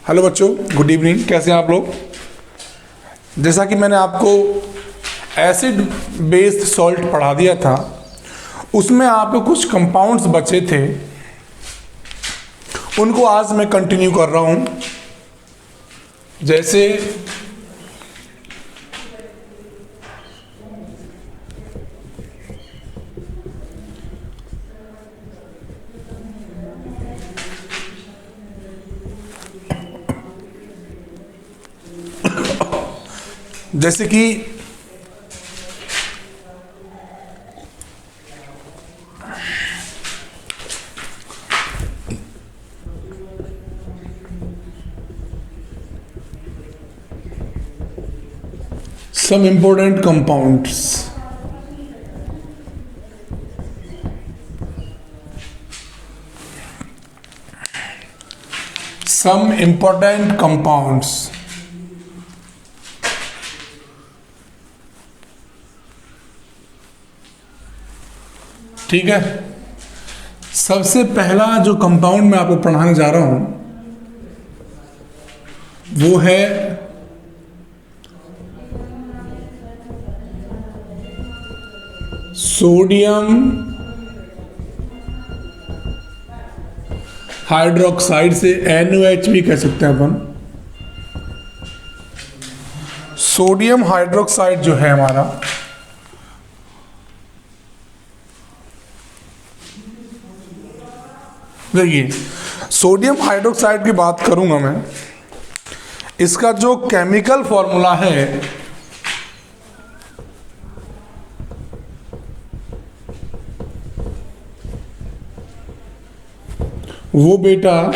Hello बच्चों, good evening. कैसे हैं आप लोग? जैसा कि मैंने आपको एसिड बेस्ड सॉल्ट पढ़ा दिया था, उसमें आपको कुछ कंपाउंड्स बचे थे, उनको आज मैं कंटिन्यू कर रहा हूं। जैसे कि some important compounds. Some important compounds. ठीक है, सबसे पहला जो कंपाउंड मैं आपको पढ़ाने जा रहा हूं वो है सोडियम हाइड्रोक्साइड, से NaOH भी कह सकते हैं अपन। सोडियम हाइड्रोक्साइड जो है हमारा, देखिए सोडियम हाइड्रोक्साइड की बात करूंगा मैं, इसका जो केमिकल फॉर्मूला है वो बेटा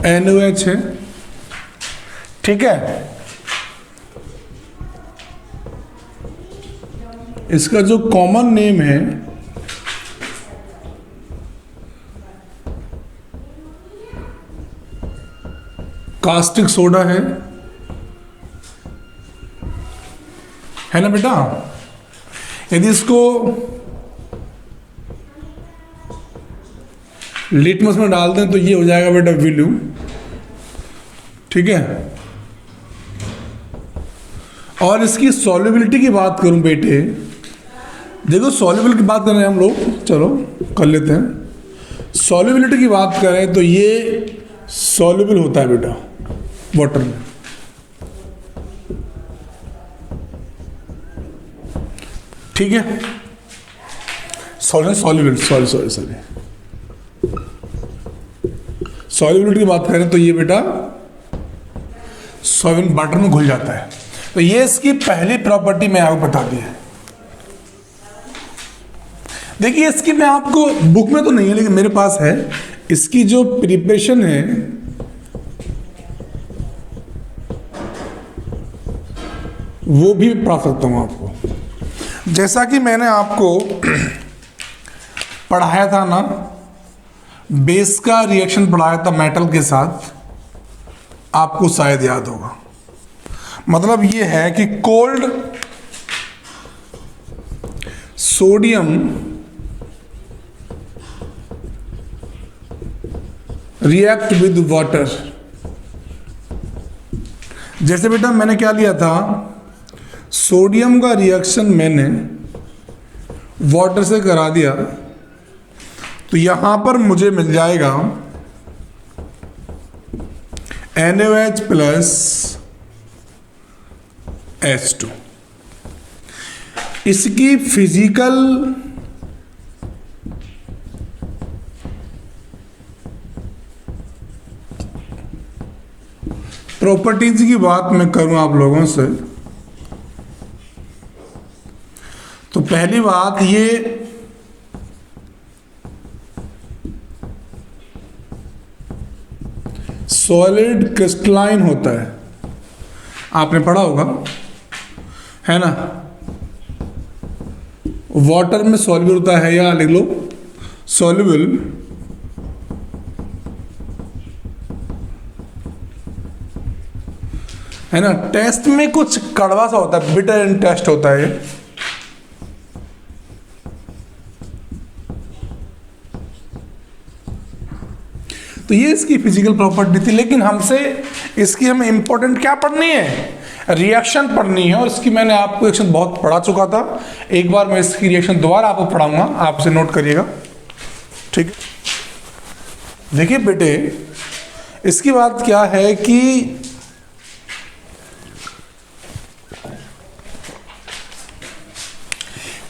NaOH है। ठीक है, इसका जो कॉमन नेम है कास्टिक सोडा है ना बेटा? यदि इसको लिटमस में डाल दें तो ये हो जाएगा बेटा विलू। ठीक है, और इसकी सॉल्युबिलिटी की बात करूं बेटे, देखो सॉल्युबल की बात कर रहे हैं हम लोग, चलो कर लेते हैं। सॉल्युबिलिटी की बात करें तो ये सॉल्युबल होता है बेटा वाटर में। ठीक है, सॉल्युबल सॉल्युबिलिटी की बात करें तो ये बेटा सोयाबीन वाटर में घुल जाता है। तो ये इसकी पहली प्रॉपर्टी मैं आपको बता दी है। देखिए इसकी मैं आपको बुक में तो नहीं है लेकिन मेरे पास है, इसकी जो प्रिपरेशन है वो भी पढ़ा सकता हूं आपको। जैसा कि मैंने आपको पढ़ाया था ना, बेस का रिएक्शन पढ़ाया था मेटल के साथ, आपको शायद याद होगा। मतलब ये है कि cold sodium react with water. जैसे बेटा मैंने क्या लिया था, सोडियम का रिएक्शन मैंने वाटर से करा दिया, तो यहां पर मुझे मिल जाएगा NaOH प्लस H2। इसकी फिजिकल प्रॉपर्टीज की बात मैं करूं आप लोगों से, तो पहली बात ये सॉलिड क्रिस्टलाइन होता है, आपने पढ़ा होगा है ना। वाटर में सॉल्युबल होता है, या लिख लो सॉल्युबल है ना। टेस्ट में कुछ कड़वा सा होता है, बिटर एंड टेस्ट होता है। तो ये इसकी फिजिकल प्रॉपर्टी थी, लेकिन हमसे इसकी हमें इंपॉर्टेंट क्या पढ़नी है, रिएक्शन पढ़नी है। और इसकी मैंने आपको रिएक्शन बहुत पढ़ा चुका था, एक बार मैं इसकी रिएक्शन दोबारा आपको पढ़ाऊंगा, आप इसे नोट करिएगा, ठीक है। देखिए बेटे, इसकी बात क्या है कि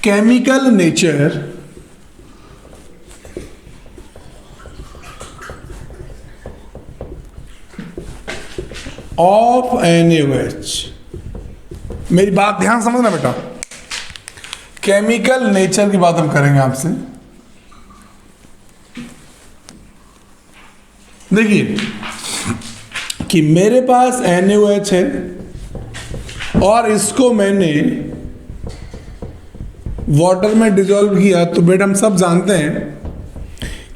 केमिकल नेचर ऑफ NaOH, मेरी बात ध्यान समझना बेटा, केमिकल नेचर की बात हम करेंगे आपसे। देखिए कि मेरे पास NaOH है और इसको मैंने वाटर में डिजोल्व किया, तो बेटा हम सब जानते हैं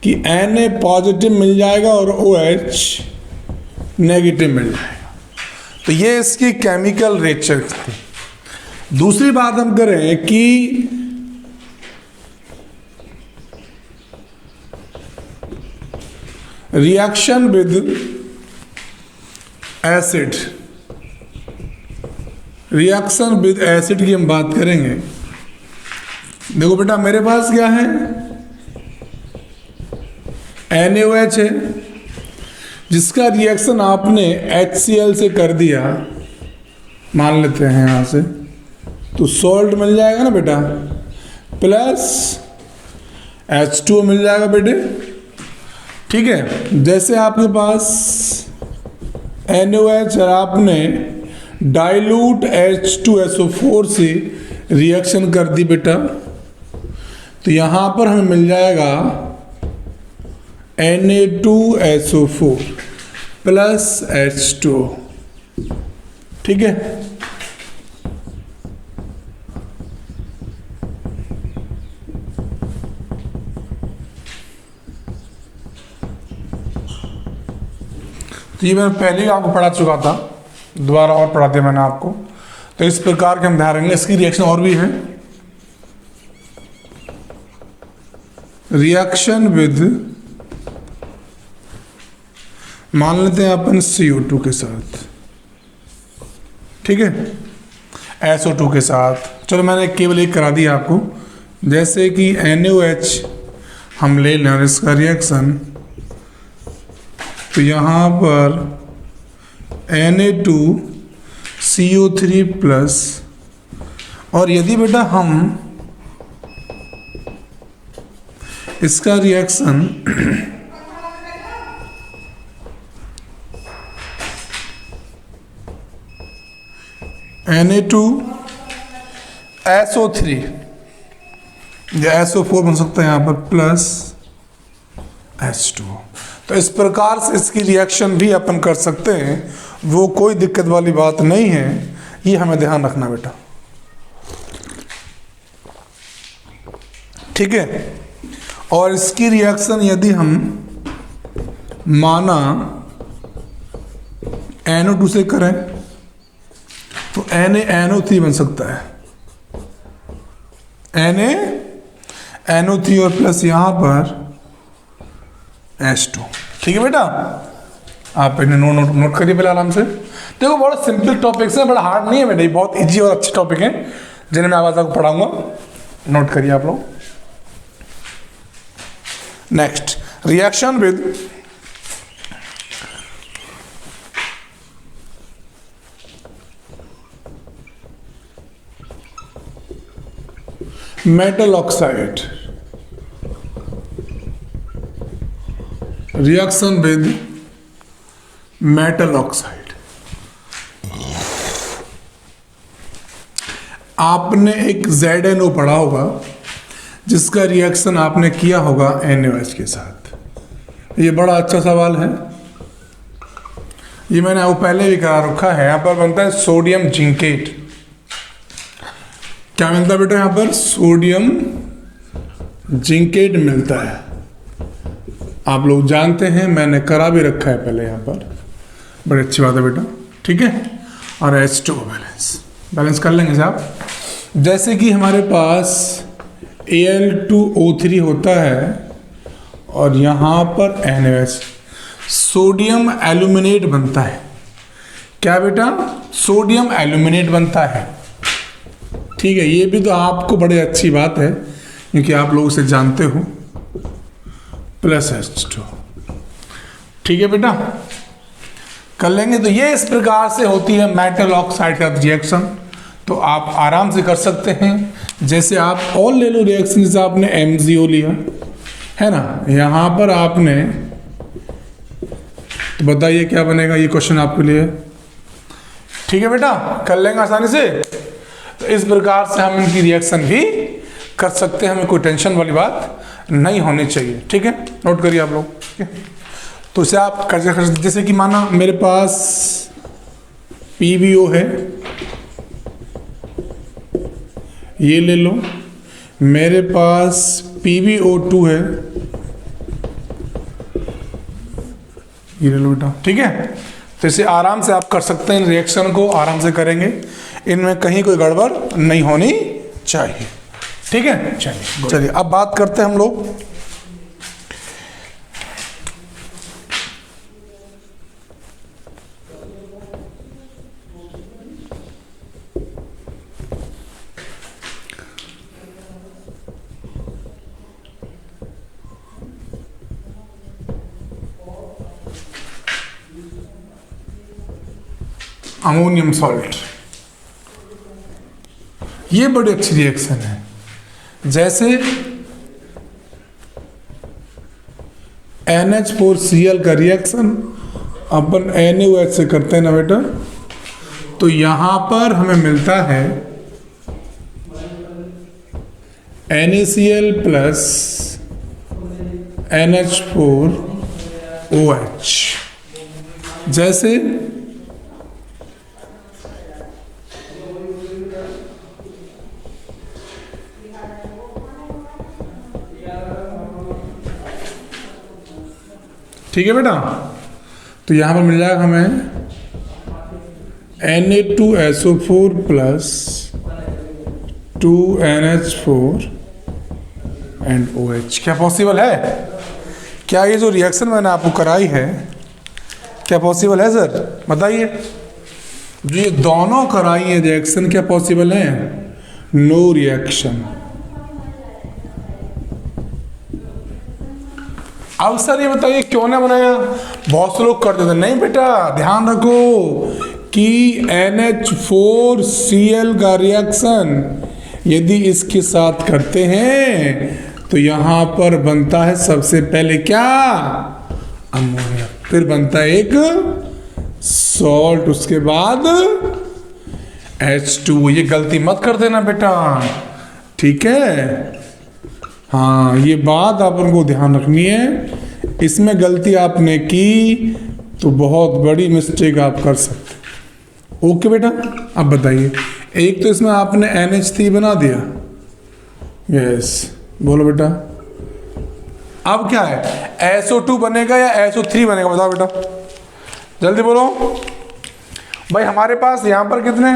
कि Na पॉजिटिव मिल जाएगा और OH नेगेटिव मिल जाएगा। तो ये इसकी केमिकल नेचर थी। दूसरी बात हम करें कि reaction with acid, reaction with acid की हम बात करेंगे। देखो बेटा, मेरे पास क्या है, NaOH है, जिसका रिएक्शन आपने HCl से कर दिया, मान लेते हैं यहां से, तो सॉल्ट मिल जाएगा ना बेटा, प्लस H2O मिल जाएगा बेटे, ठीक है। जैसे आपके पास NaOH और आपने डाइल्यूट H2SO4 से रिएक्शन कर दी बेटा, तो यहां पर हमें मिल जाएगा Na2SO4 प्लस H2O, ठीक है। तो ये मैं पहले ही आपको पढ़ा चुका था, दोबारा और पढ़ा दिया मैंने आपको। तो इस प्रकार के हम ध्यान रखेंगे। इसकी रिएक्शन और भी है, रिएक्शन विद, मान लेते हैं अपन CO2 के साथ, ठीक है, SO2 के साथ। चलो मैंने केवल एक करा दिया आपको, जैसे कि NaOH हम ले लें इसका रिएक्शन, तो यहाँ पर Na2CO3 प्लस, और यदि बेटा हम इसका रिएक्शन Na2SO3 या SO4 बन सकता है यहाँ पर, प्लस H2O। तो इस प्रकार से इसकी रिएक्शन भी अपन कर सकते हैं, वो कोई दिक्कत वाली बात नहीं है, ये हमें ध्यान रखना बेटा, ठीक है। और इसकी रिएक्शन यदि हम माना NO2 से करें तो NaNO3 बन सकता है, NaNO3 और प्लस यहां पर H2, ठीक है बेटा। आप इन्हें नोट करिए पहले आराम से। देखो बड़ा सिंपल टॉपिक्स है, बड़ा हार्ड नहीं है बेटा, ये बहुत इजी और अच्छे टॉपिक हैं जिन्हें मैं आज आपको पढ़ाऊंगा, नोट करिए आप लोग। Next, reaction with metal oxide, reaction with metal oxide. आपने एक ZNO पढ़ा होगा, जिसका रिएक्शन आपने किया होगा NaOH के साथ। ये बड़ा अच्छा सवाल है, ये मैंने आपको पहले भी करा रखा है। यहाँ पर बनता है सोडियम जिंकेट। क्या मिलता है बेटा यहाँ पर? सोडियम जिंकेट मिलता है। आप लोग जानते हैं, मैंने करा भी रखा है पहले यहाँ पर। बड़ी अच्छी बात है बेटा, ठीक है। और H2 बैलेंस कर लेंगे साहब। जैसे कि हमारे पास Al2O3 होता है और यहाँ पर NaOH, सोडियम एल्यूमिनेट बनता है। क्या बेटा? सोडियम एल्यूमिनेट बनता है। ठीक है, ये भी तो आपको बड़ी अच्छी बात है क्योंकि आप लोग इसे जानते हो, प्लस H2। ठीक है बेटा, कर लेंगे। तो ये इस प्रकार से होती है मेटल ऑक्साइड का रिएक्शन। तो आप आराम से कर सकते हैं। जैसे आप और ले लो रिएक्शन, जैसे आपने MgO लिया है ना, यहां पर आपने, तो बताइए क्या बनेगा, ये क्वेश्चन आपके लिए। ठीक है बेटा, कर लेंगे आसानी से। तो इस प्रकार से हम इनकी रिएक्शन भी कर सकते हैं, हमें कोई टेंशन वाली बात नहीं होनी चाहिए। ठीक है, नोट करिए आप लोग। तो इसे आप कर, जैसे कि माना मेरे पास PbO है, ये ले लो। मेरे पास PbO2 है, ये ले लो बेटा। ठीक है, तो इसे आराम से आप कर सकते हैं, रिएक्शन को आराम से करेंगे, इनमें कहीं कोई गड़बड़ नहीं होनी चाहिए। ठीक है, चलिए अब बात करते हैं हम लोग अमोनियम सॉल्ट। ये बड़ी अच्छी रिएक्शन है। जैसे NH4Cl का रिएक्शन अपन NaOH से करते हैं ना बेटा, तो यहां पर हमें मिलता है NaCl प्लस NH4OH। जैसे ठीक है बेटा, तो यहां पर मिल जाएगा हमें Na2SO4 plus 2NH4 and OH। क्या पॉसिबल है? क्या ये जो रिएक्शन मैंने आपको कराई है, क्या पॉसिबल है सर? बताइए। जो ये दोनों कराई है रिएक्शन, क्या पॉसिबल है? No reaction. अब सर ये बताइए क्यों ना बनाया? बहुत से लोग कर देते नहीं बेटा, ध्यान रखो कि NH4Cl का रिएक्शन यदि इसके साथ करते हैं तो यहां पर बनता है सबसे पहले क्या? अमोनिया। फिर बनता है एक सॉल्ट, उसके बाद H2। ये गलती मत कर देना बेटा, ठीक है? हाँ, ये बात अपन को ध्यान रखनी है। इसमें गलती आपने की तो बहुत बड़ी मिस्टेक आप कर सकते। ओके बेटा, अब बताइए। एक तो इसमें आपने NH3 बना दिया, यस, बोलो बेटा। अब क्या है? SO2 बनेगा या SO3 बनेगा? बताओ बेटा, जल्दी बोलो भाई। हमारे पास यहाँ पर कितने,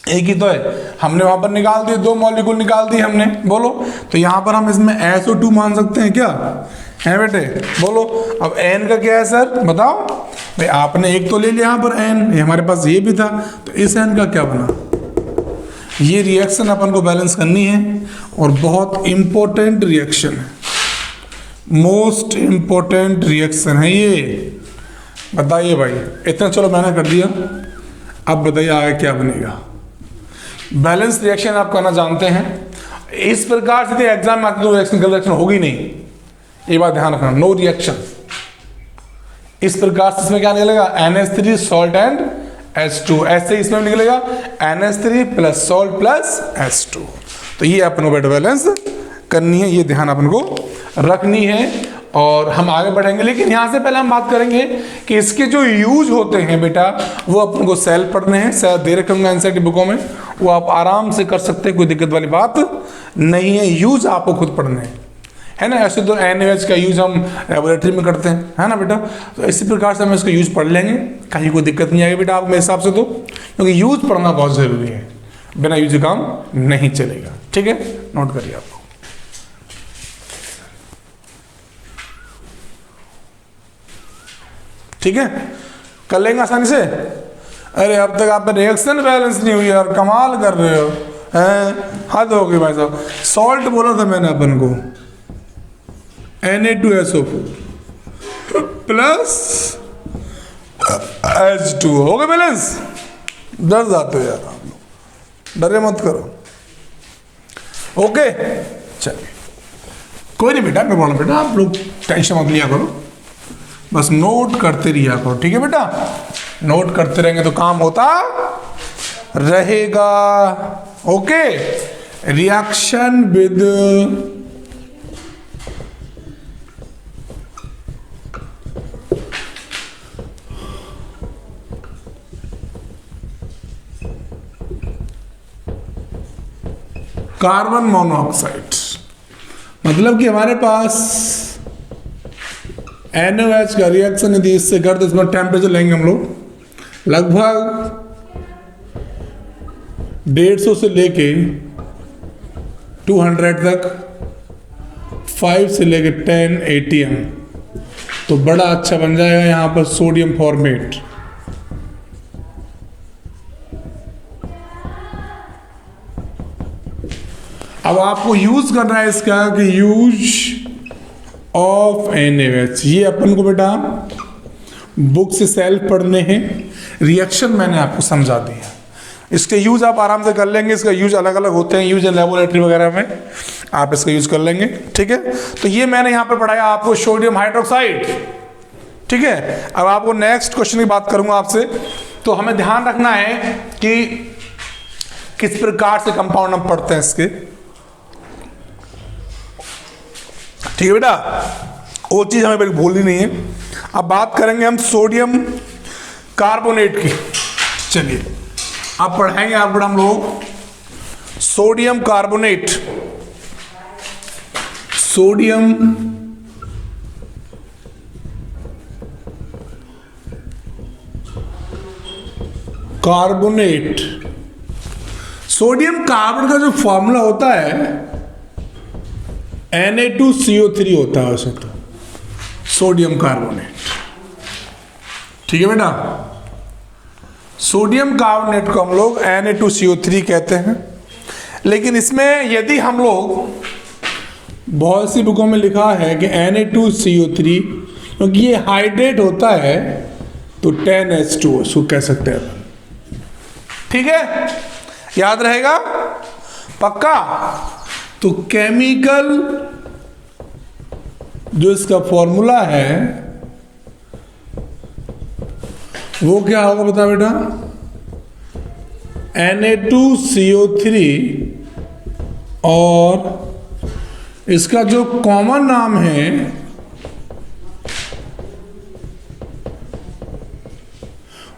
एक ही तो है, हमने वहां पर निकाल दिए, 2 मॉलिक्यूल निकाल दिए हमने, बोलो। तो यहां पर हम इसमें SO2 मान सकते हैं क्या? है बेटे, बोलो। अब N का क्या है सर? बताओ भाई। आपने एक तो ले लिया यहाँ पर N, हमारे पास ये भी था, तो इस N का क्या बना? ये रिएक्शन अपन को बैलेंस करनी है और बहुत इंपॉर्टेंट रिएक्शन है, मोस्ट इंपॉर्टेंट रिएक्शन है ये। बताइए भाई, इतना चलो मैंने कर दिया, अब बताइए आगे क्या बनेगा। बैलेंस रिएक्शन आप करना जानते हैं। इस प्रकार से एग्जाम में आते तो रिएक्शन गलत रिएक्शन होगी नहीं, ये बात ध्यान रखना। No reaction. इस प्रकार से इसमें क्या निकलेगा? NH3 salt and H2। ऐसे इसमें निकलेगा NH3 plus salt plus H2। तो ये अपन को बेटा बैलेंस करनी है, ये ध्यान अपन को रखनी है। और हम आगे बढ़ेंगे, लेकिन यहाँ से पहले हम बात करेंगे कि इसके जो यूज होते हैं बेटा, वो अपन को सेल पढ़ने हैं, सेल दे रखे होंगे एनसीईआरटी बुकों में, वो आप आराम से कर सकते हैं, कोई दिक्कत वाली बात नहीं है। यूज आपको खुद पढ़ने हैं, है ना। ऐसे तो NaOH का यूज हम लेबोरेटरी में करते हैं, है ना बेटा। तो इसी प्रकार से हम इसका यूज पढ़ लेंगे, कहीं कोई दिक्कत नहीं आएगी बेटा आप मेरे हिसाब से, तो क्योंकि यूज पढ़ना बहुत जरूरी है, बिना यूज काम नहीं चलेगा। ठीक है, नोट करिए आप। ठीक है, कर लेंगे आसानी से। अरे अब तक आप रिएक्शन बैलेंस नहीं हुई यार, कमाल कर रहे हो हैं, हद हो गई भाई साहब। सॉल्ट बोला था मैंने अपन को, Na2SO4 प्लस H2O, हो गया बैलेंस। डर जाते हो यार आप लोग, डरे मत करो। ओके चलिए, कोई नहीं बेटा, मैं बोला बेटा आप लोग टेंशन मत लिया करो, बस नोट करते रहिया करो, ठीक है बेटा। नोट करते रहेंगे तो काम होता रहेगा। Okay, reaction with carbon monoxide, मतलब कि हमारे पास NaOH का रिएक्शन यदि इससे कर तो इसमें टेम्परेचर लेंगे हम लोग लगभग 150 से लेके 200 तक, 5 से लेके 10 ATM, तो बड़ा अच्छा बन जाएगा यहाँ पर सोडियम फॉर्मेट। अब आपको यूज करना है इसका कि यूज ऑफ NaOH, ये अपन को बेटा बुक से सेल्फ पढ़ने हैं, रिएक्शन मैंने आपको समझा दिया। इसके यूज आप आराम से कर लेंगे, इसका यूज अलग अलग होते हैं, यूज लेबोरेटरी वगैरह में आप इसका यूज कर लेंगे, ठीक है। तो ये मैंने यहाँ पर पढ़ाया आपको सोडियम हाइड्रोक्साइड, ठीक है। अब आपको नेक्स्ट क्वेश्चन की बात करूंगा आपसे, तो हमें ध्यान रखना है कि किस प्रकार से कंपाउंड हम पढ़ते हैं इसके, ठीक है बेटा, वो चीज हमें बिल्कुल भूलनी नहीं है। अब बात करेंगे हम सोडियम कार्बोनेट की। चलिए अब पढ़ाएंगे आप हम लोग sodium carbonate. Sodium carbonate, sodium carbon का जो फॉर्मूला होता है Na2CO3 होता है वैसे तो, सोडियम कार्बोनेट, ठीक है बेटा। सोडियम कार्बोनेट को हम लोग Na2CO3 कहते हैं, लेकिन इसमें यदि हम लोग बहुत सी बुकों में लिखा है कि Na2CO3, क्योंकि ये हाइड्रेट होता है तो 10H2O उसको कह सकते हैं, ठीक है, याद रहेगा पक्का। तो केमिकल जो इसका फॉर्मूला है वो क्या होगा बता बेटा, Na2CO3 और इसका जो कॉमन नाम है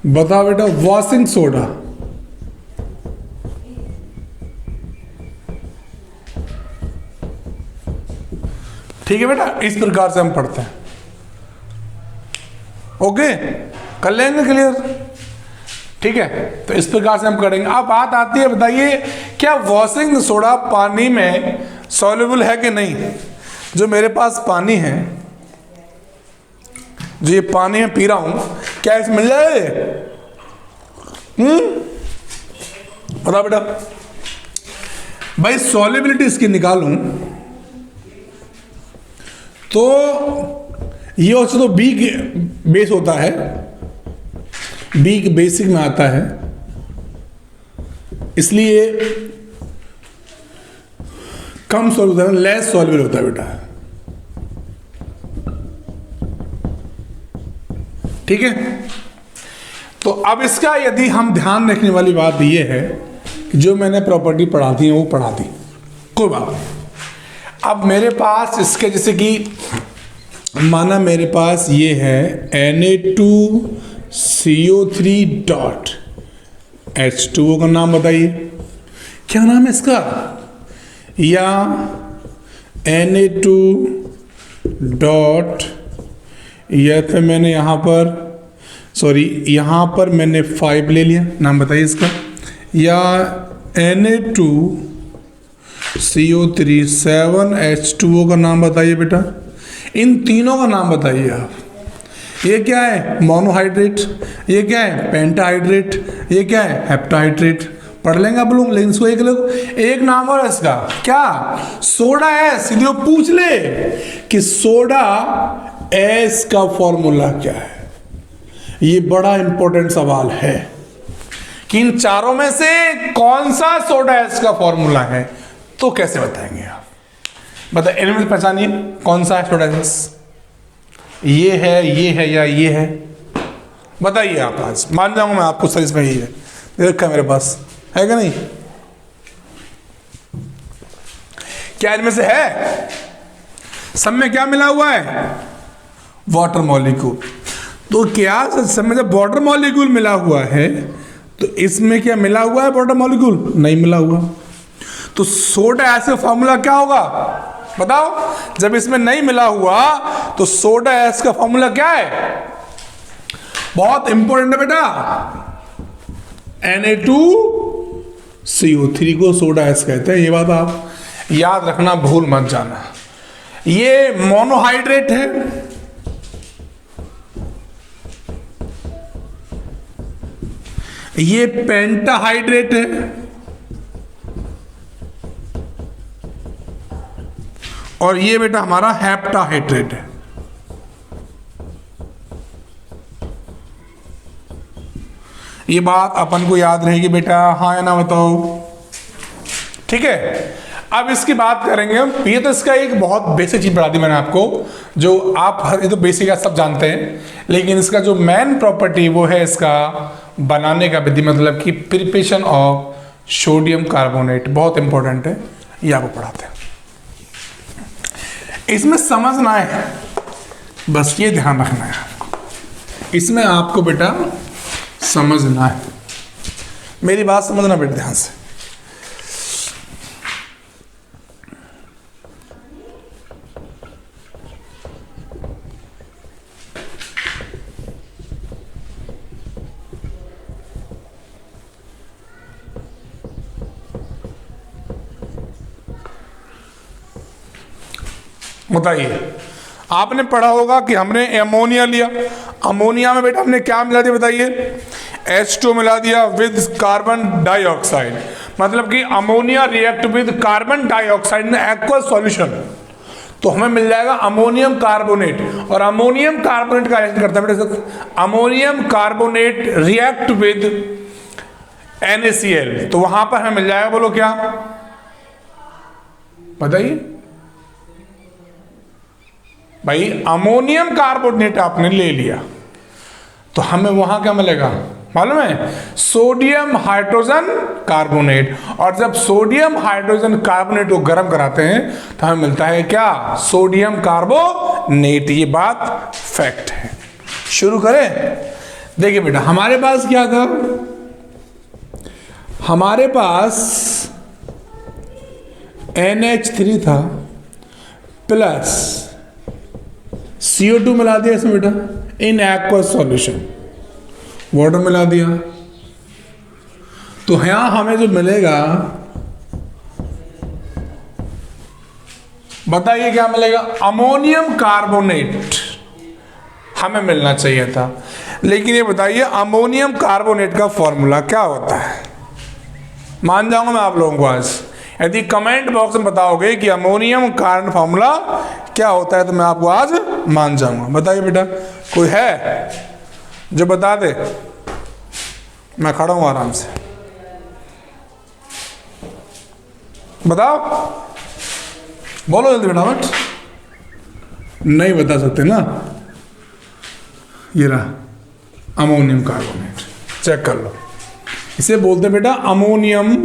बता बेटा, वॉशिंग सोडा। ठीक है बेटा, इस प्रकार से हम पढ़ते हैं। ओके, कर लेंगे क्लियर, ठीक है। तो इस प्रकार से हम करेंगे। अब बात आती है, बताइए क्या वॉशिंग सोडा पानी में सॉल्युबल है कि नहीं। जो मेरे पास पानी है, जो ये पानी में पी रहा हूं, क्या इसमें मिल जाए? बता बेटा भाई, सॉल्युबिलिटी इसकी निकालूं तो ये वैसे तो बी बेस होता है, बी बेसिक में आता है, इसलिए कम सॉल्युबल, लेस सॉल्युबल होता है बेटा, ठीक है। तो अब इसका यदि हम ध्यान रखने वाली बात यह है कि जो मैंने प्रॉपर्टी पढ़ा दी है वो पढ़ा दी, कोई बात नहीं। अब मेरे पास इसके जैसे कि माना मेरे पास ये है Na2CO3 डॉट H2O का नाम बताइए, क्या नाम है इसका, या Na2 डॉट, या फिर मैंने यहाँ पर यहाँ पर मैंने 5 ले लिया, नाम बताइए इसका, या Na2CO3 7H2O का नाम बताइए बेटा। इन तीनों का नाम बताइए आप, ये क्या है? मोनोहाइड्रेट। ये क्या है? पेंटाहाइड्रेट। ये क्या है? हेप्टाहाइड्रेट। पढ़ लेंगे आप लोग, लेकिन इसको एक नाम और है इसका, क्या? Soda S. यदि वो पूछ ले कि सोडा एस का फॉर्मूला क्या है, ये बड़ा इंपॉर्टेंट सवाल है कि इन चारों में से कौन सा सोडा एस का फॉर्मूला है, तो कैसे बताएंगे आप? बताइए, इनमें से पहचानिए कौन सा है सोडा एस। ये है या ये है? बताइए आप। आज मान जाऊंगा मैं आपको सही इसमें यही है, देखा मेरे पास है क्या नहीं? क्या इनमें से है? सब में क्या मिला हुआ है? Water molecule. तो क्या सब में जब वाटर मॉलिक्यूल मिला हुआ है तो इसमें क्या मिला हुआ है? वाटर मॉलिक्यूल नहीं मिला हुआ। तो सोडा एस का फॉर्मूला क्या होगा बताओ? जब इसमें नहीं मिला हुआ तो सोडा एस का फॉर्मूला क्या है? बहुत इंपॉर्टेंट है बेटा, Na2CO3 को सोडा एस कहते हैं। ये बात आप याद रखना, भूल मत जाना। ये मोनोहाइड्रेट है, ये पेंटाहाइड्रेट है, और ये बेटा हमारा हेप्टाहाइड्रेट है। ये बात अपन को याद रहेगी बेटा, हाँ या ना बताओ? ठीक है। अब इसकी बात करेंगे हम। ये तो इसका एक बहुत बेसिक चीज बता दी मैंने आपको, जो आप ये तो बेसिक है, सब जानते हैं, लेकिन इसका जो मेन प्रॉपर्टी वो है इसका बनाने का विधि, मतलब कि प्रिपरेशन ऑफ सोडियम कार्बोनेट। बहुत इंपॉर्टेंट है, ये आपको पढ़ाते हैं। इसमें समझना है, बस ये ध्यान रखना है आपको, इसमें आपको बेटा समझना है। मेरी बात समझना बेटा ध्यान से। बताइए, आपने पढ़ा होगा कि हमने अमोनिया लिया। अमोनिया में बेटा हमने क्या मिला दिया बताइए? H2 मिला दिया विद कार्बन डाइऑक्साइड। मतलब कि ammonia react with carbon dioxide में एक्वस सॉल्यूशन, तो हमें मिल जाएगा अमोनियम कार्बोनेट। और अमोनियम कार्बोनेट का रिएक्ट करता है बेटा, ammonium carbonate react with NaCl, तो वहां पर हमें मिल जाएगा, बोलो क्या? बताइए भाई, अमोनियम कार्बोनेट आपने ले लिया तो हमें वहां क्या मिलेगा मालूम है? Sodium hydrogen carbonate. और जब सोडियम हाइड्रोजन कार्बोनेट को गर्म कराते हैं तो हमें मिलता है क्या? Sodium carbonate. ये बात फैक्ट है। शुरू करें? देखिए बेटा, हमारे पास क्या था? हमारे पास NH3 था प्लस CO2 मिला दिया इसमें बेटा इन एक्वस सॉल्यूशन, वाटर मिला दिया। तो यहां हमें जो मिलेगा बताइए क्या मिलेगा? अमोनियम कार्बोनेट हमें मिलना चाहिए था। लेकिन ये बताइए अमोनियम कार्बोनेट का फॉर्मूला क्या होता है? मान जाऊंगा मैं आप लोगों को आज, यदि कमेंट बॉक्स में बताओगे कि अमोनियम कार्बन फॉर्मूला क्या होता है तो मैं आपको आज मान जाऊंगा। बताइए बेटा, कोई है जो बता दे? मैं खड़ा हूं आराम से, बताओ, बोलो जल्दी बेटा। बट नहीं बता सकते ना? ये रहा अमोनियम कार्बोनेट, चेक कर लो। इसे बोलते हैं बेटा अमोनियम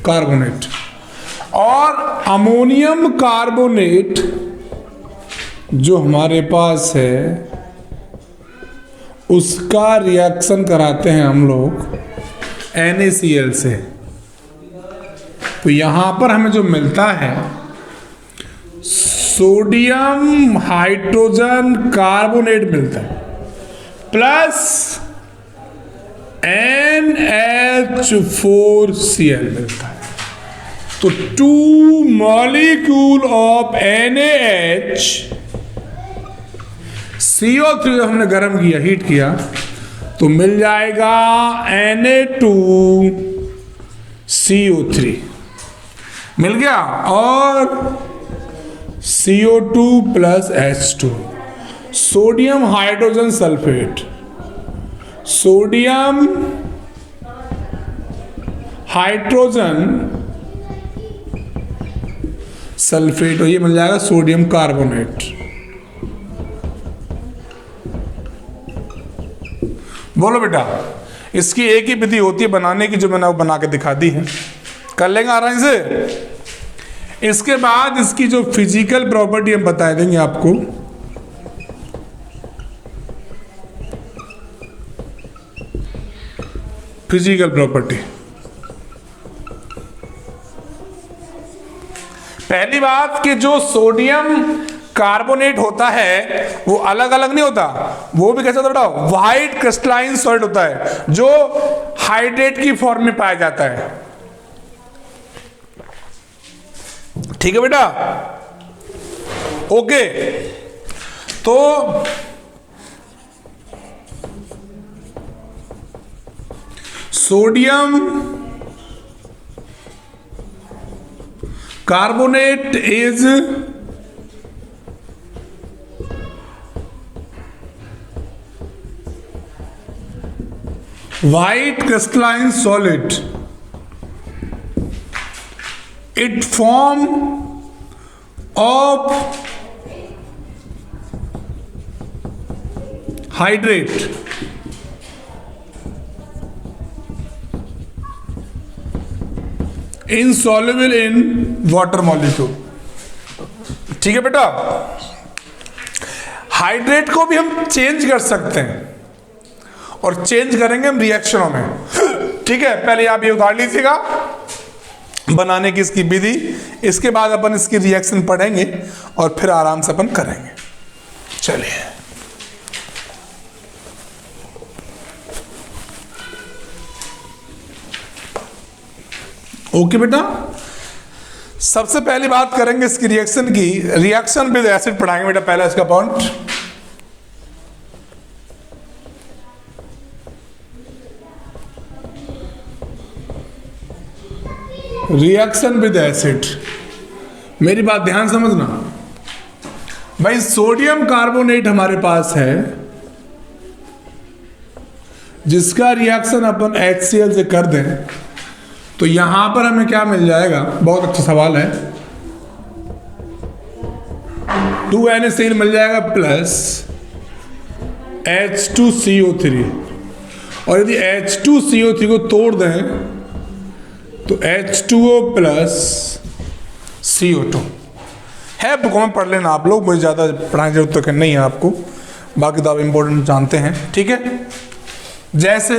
कार्बोनेट। और अमोनियम कार्बोनेट जो हमारे पास है उसका रिएक्शन कराते हैं हम लोग NaCl से। तो यहां पर हमें जो मिलता है सोडियम हाइड्रोजन कार्बोनेट मिलता है प्लस NH4Cl मिलता है। तो 2 मॉलिक्यूल ऑफ NaH, CO3 हमने गर्म किया, हीट किया, तो मिल जाएगा Na2CO3 मिल गया, और CO2 plus H2, sodium hydrogen sulphate, sodium hydrogen sulphate, और ये मिल जाएगा सोडियम कार्बोनेट। बोलो बेटा, इसकी एक ही विधि होती है बनाने की, जो मैंने वो बना के दिखा दी है, कर लेंगे आराम से। इसके बाद इसकी जो फिजिकल प्रॉपर्टी हम बता देंगे आपको। फिजिकल प्रॉपर्टी, पहली बात कि जो सोडियम कार्बोनेट होता है वो अलग अलग नहीं होता, वो भी कैसा होता है बेटा, व्हाइट क्रिस्टलाइन सॉलिड होता है, जो हाइड्रेट की फॉर्म में पाया जाता है। ठीक है बेटा, ओके। तो sodium carbonate is white crystalline solid. It form of hydrate, insoluble in water molecule। ठीक है बेटा, हाइड्रेट को भी हम चेंज कर सकते हैं, और चेंज करेंगे हम रिएक्शनों में। ठीक है, पहले आप ये उतार लीजिएगा बनाने की इसकी विधि, इसके बाद अपन इसकी रिएक्शन पढ़ेंगे और फिर आराम से अपन करेंगे। चलिए, ओके बेटा, सबसे पहली बात करेंगे इसकी रिएक्शन की। रिएक्शन विद एसिड पढ़ाएंगे बेटा, पहला इसका पॉइंट। रिएक्शन विद एसिड, मेरी बात ध्यान समझना भाई। सोडियम कार्बोनेट हमारे पास है, जिसका रिएक्शन अपन HCl से कर दें तो यहां पर हमें क्या मिल जाएगा, बहुत अच्छा सवाल है। 2NaCl मिल जाएगा प्लस H2CO3, और यदि H2CO3 को तोड़ दें तो H2O प्लस CO2 है। बुक में पढ़ लेना आप लोग, मुझे ज़्यादा पढ़ाने की जरूरत तो नहीं है आपको, बाकी तो आप इंपॉर्टेंट जानते हैं। ठीक है, जैसे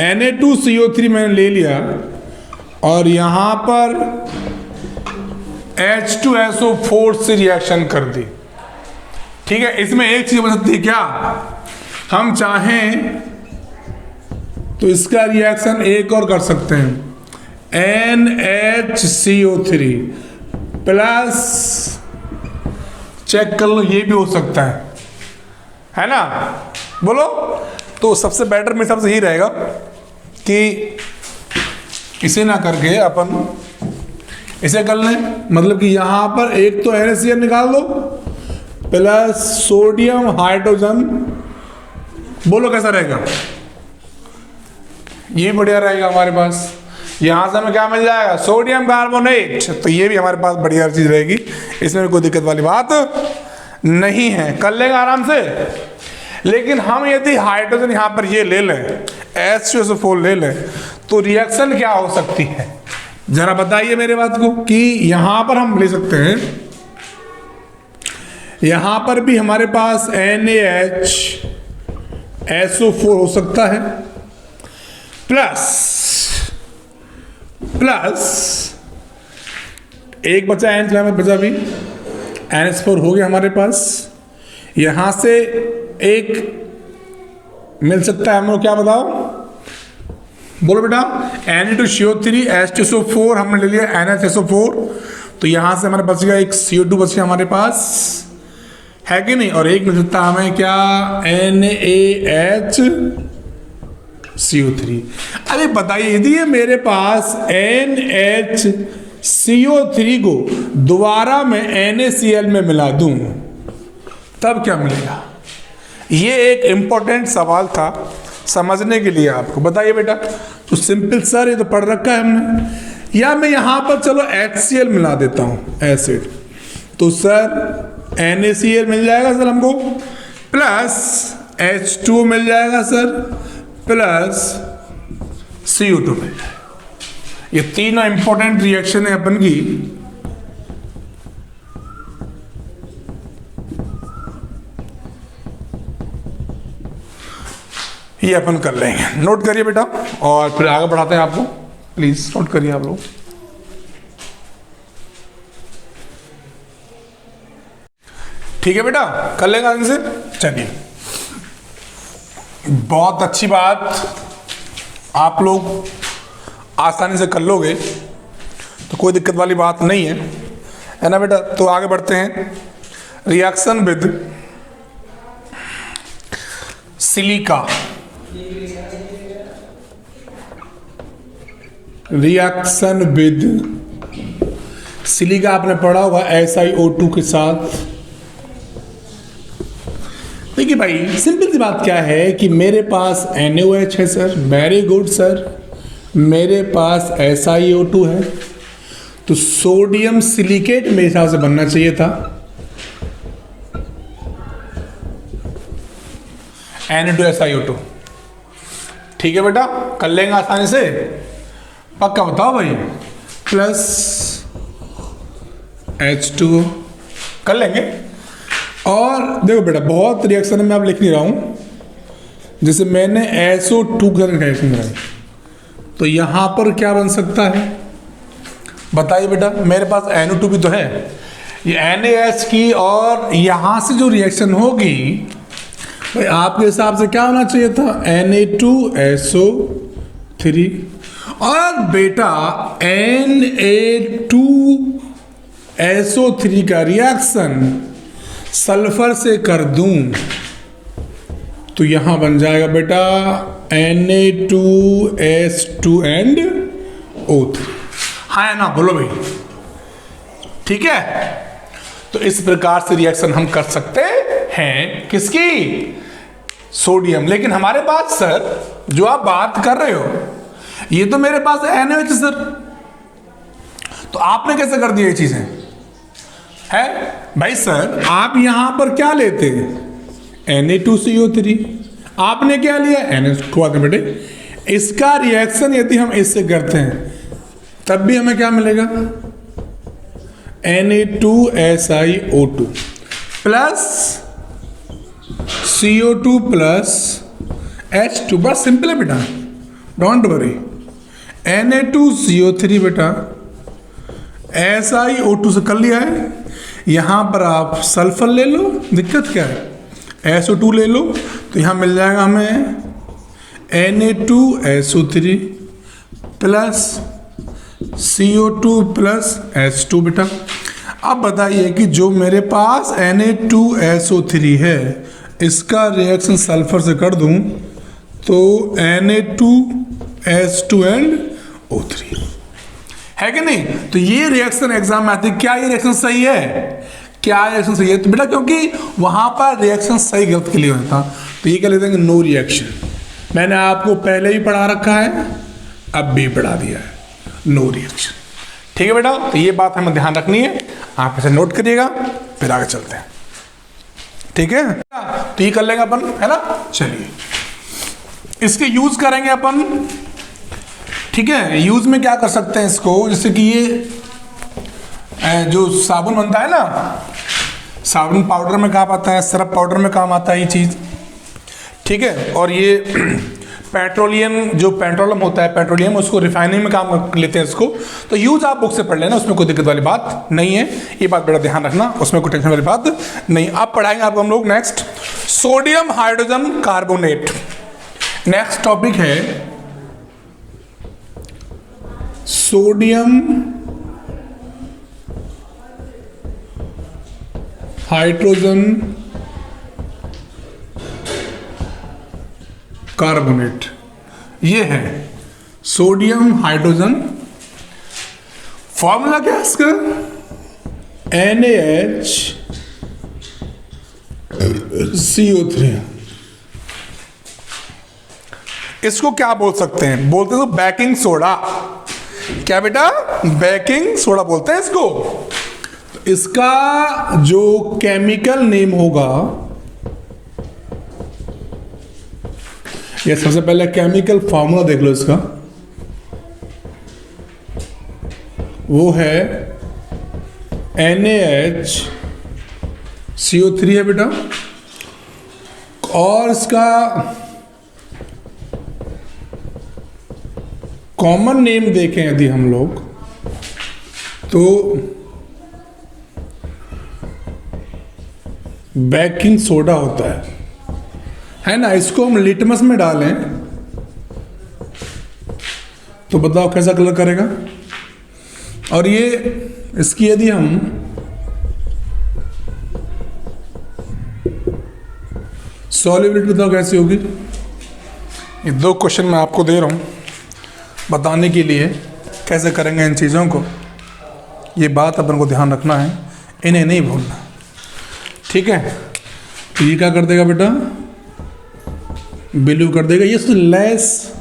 Na2CO3 मैंने ले लिया और यहां पर H2SO4 से रिएक्शन कर दी। ठीक है, इसमें एक चीज बन सकती है क्या, हम चाहें तो इसका रिएक्शन एक और कर सकते हैं, NHCO3 प्लस, चेक कर लो ये भी हो सकता है ना, बोलो। तो सबसे बेटर मेरे हिसाब से यही रहेगा कि इसे ना करके अपन इसे कर लें, मतलब कि यहां पर एक तो NaCl निकाल दो प्लस सोडियम हाइड्रोजन, बोलो कैसा रहेगा, ये बढ़िया रहेगा हमारे पास। यहां से हमें क्या मिल जाएगा, सोडियम कार्बोनेट, तो ये भी हमारे पास बढ़िया चीज रहेगी, इसमें कोई दिक्कत वाली बात नहीं है, कर लेंगे आराम से। लेकिन हम यदि हाइड्रोजन यहां पर ये ले लें, H2SO4 ले लें, तो रिएक्शन क्या हो सकती है, जरा बताइए मेरे बात को। कि यहां पर हम ले सकते हैं, यहां पर भी हमारे पास NaHSO4 हो सकता है, प्लस एक बचा NH में बचा भी, NH4 हो गया हमारे पास। यहां से एक मिल सकता है हम लोग, क्या बताओ, बोलो बेटा, Na2CO3 H2SO4 हमने ले लिया NHSO4, तो यहां से हमारे बच गया एक CO2 बच गया हमारे पास, है कि नहीं, और एक मिल सकता हमें क्या, NaHCO3। अरे बताइए यदि ये मेरे पास NHCO3 को दोबारा मैं NaCl में मिला दूं तब क्या मिलेगा? ये एक इंपॉर्टेंट सवाल था समझने के लिए आपको। बताइए बेटा, तो सिंपल सर ये तो पढ़ रखा है हमने, या मैं यहां पर चलो HCl मिला देता हूं एसिड, तो सर NaCl मिल जाएगा सर हमको, प्लस H2 मिल जाएगा सर, प्लस CO2 मिल जाएगा। ये तीनों इंपॉर्टेंट रिएक्शन है अपन की। ये अपन कर लेंगे, नोट करिए बेटा, और फिर आगे बढ़ाते हैं आपको, प्लीज नोट करिए आप लोग। ठीक है बेटा, कर लेगा इनसे। चलिए, बहुत अच्छी बात, आप लोग आसानी से कर लोगे, तो कोई दिक्कत वाली बात नहीं है ना बेटा। तो आगे बढ़ते हैं, reaction with silica, reaction with silica आपने पढ़ा होगा SiO2 के साथ। देखिए भाई, सिंपल सी बात क्या है कि मेरे पास NaOH है सर, वेरी गुड सर, मेरे पास SiO2 है, तो सोडियम सिलिकेट मेरे हिसाब से बनना चाहिए था, Na2SiO2। ठीक है बेटा, कर लेंगे आसानी से, पक्का बताओ भाई, प्लस H2 कर लेंगे। और देखो बेटा, बहुत रिएक्शन में आप लिख नहीं रहा हूं, जैसे मैंने SO2 का रिएक्शन कराई, तो यहां पर क्या बन सकता है बताइए बेटा, मेरे पास NO2 भी तो है, ये NaH की, और यहां से जो रिएक्शन होगी भाई आपके हिसाब से क्या होना चाहिए था, Na2SO3, और बेटा Na2SO3 का रिएक्शन सल्फर से कर दूं तो यहां बन जाएगा बेटा Na2S2 and O3, हाँ है ना, बोलो भाई। ठीक है, तो इस प्रकार से रिएक्शन हम कर सकते हैं, किसकी, सोडियम। लेकिन हमारे पास सर जो आप बात कर रहे हो, ये तो मेरे पास NaOH सर, तो आपने कैसे कर दिया ये चीजें, है भाई सर, आप यहां पर क्या लेते हैं Na2CO3, आपने क्या लिया NH2 बेटे, इसका रिएक्शन यदि हम इससे करते हैं तब भी हमें क्या मिलेगा, Na2SiO2 plus CO2 plus H2, बस सिंपल है बेटा, डोंट वरी। Na2CO3 बेटा SiO2 से कर लिया है, यहां पर आप सल्फर ले लो, दिक्कत क्या है, SO2 ले लो, तो यहां मिल जाएगा हमें Na2SO3 plus CO2 plus H2 बेटा। अब बताइए कि जो मेरे पास Na2SO3 है, इसका रिएक्शन सल्फर से कर दूं तो Na2S2 एंड O3, है कि नहीं। तो ये रिएक्शन एग्जाम में आती है, क्या ये रिएक्शन सही है, क्या रिएक्शन सही है, तो बेटा क्योंकि वहां पर रिएक्शन सही गलत के लिए होता, तो ये क्या लेते हैं, नो रिएक्शन। मैंने आपको पहले भी पढ़ा रखा है, अब भी पढ़ा दिया है, नो रिएक्शन। ठीक है बेटा, तो ये बात हमें ध्यान रखनी है, आप इसे नोट करिएगा, फिर आगे चलते हैं। ठीक है, तो ये कर लेंगे अपन, है ना। चलिए, इसके यूज करेंगे अपन। ठीक है, यूज में क्या कर सकते हैं इसको, जैसे कि ये जो साबुन बनता है ना, साबुन पाउडर में काम आता है, सरफ पाउडर में काम आता है ये चीज। ठीक है, और ये पेट्रोलियम, जो पेट्रोलियम होता है, पेट्रोलियम, उसको रिफाइनिंग में काम लेते हैं इसको। तो यूज आप बुक से पढ़ लेना, उसमें कोई दिक्कत वाली बात नहीं है, ये बात बड़ा ध्यान रखना, उसमें कोई टेंशन वाली बात नहीं। अब पढ़ाएंगे आपको हम लोग next sodium hydrogen carbonate. Next topic है सोडियम हाइड्रोजन कार्बोनेट, ये है सोडियम हाइड्रोजन। फॉर्मूला क्या है इसका? NaHCO3। इसको क्या बोल सकते हैं? बोलते हैं तो बेकिंग सोडा। क्या बेटा? बेकिंग सोडा बोलते हैं इसको। तो इसका जो केमिकल नेम होगा, ये सबसे पहले केमिकल फॉर्मूला देख लो इसका, वो है NaHCO3 है बेटा। और इसका कॉमन नेम देखें यदि हम लोग, तो बेकिंग सोडा होता है ना। इसको हम लिटमस में डालें तो बताओ कैसा कलर करेगा। और ये इसकी यदि हम सॉल्युबिलिटी बताओ कैसी होगी। ये दो क्वेश्चन मैं आपको दे रहा हूं बताने के लिए कैसे करेंगे इन चीज़ों को। ये बात अपन को ध्यान रखना है, इन्हें नहीं भूलना, ठीक है। तो ये क्या कर देगा बेटा? ब्लू कर देगा। ये लेस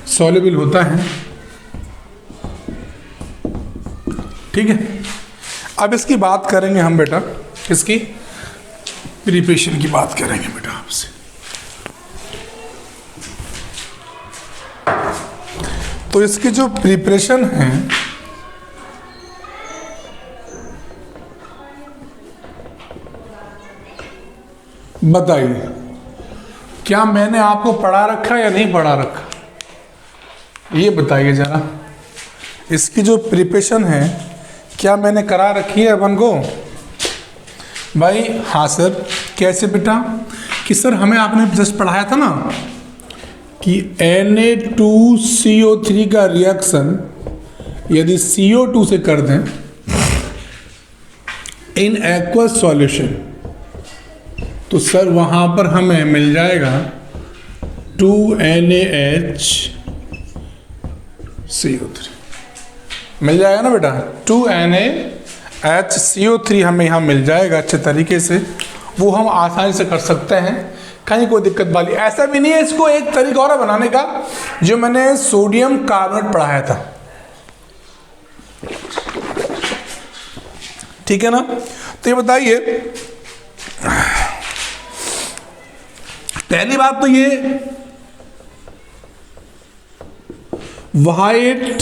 सॉल्युबल होता है, ठीक है। अब इसकी बात करेंगे हम बेटा, इसकी प्रिपरेशन की बात करेंगे बेटा आपसे। तो इसकी जो प्रिपरेशन है, बताइए क्या मैंने आपको पढ़ा रखा या नहीं पढ़ा रखा? ये बताइए जरा। इसकी जो प्रिपरेशन है क्या मैंने करा रखी है अपन को? भाई हाँ सर। कैसे बेटा? कि सर हमें आपने जस्ट पढ़ाया था ना कि Na2CO3 का रिएक्शन यदि CO2 से कर दें इन एक्वस सॉल्यूशन, तो सर वहाँ पर हमें मिल जाएगा 2NaHCO3 मिल जाएगा ना बेटा। 2NaHCO3 हमें यहाँ मिल जाएगा अच्छे तरीके से। वो हम आसानी से कर सकते हैं, कहीं कोई दिक्कत वाली ऐसा भी नहीं है। इसको एक तरीका और बनाने का, जो मैंने सोडियम कार्बोनेट पढ़ाया था, ठीक है ना। तो ये बताइए, पहली बात तो ये व्हाइट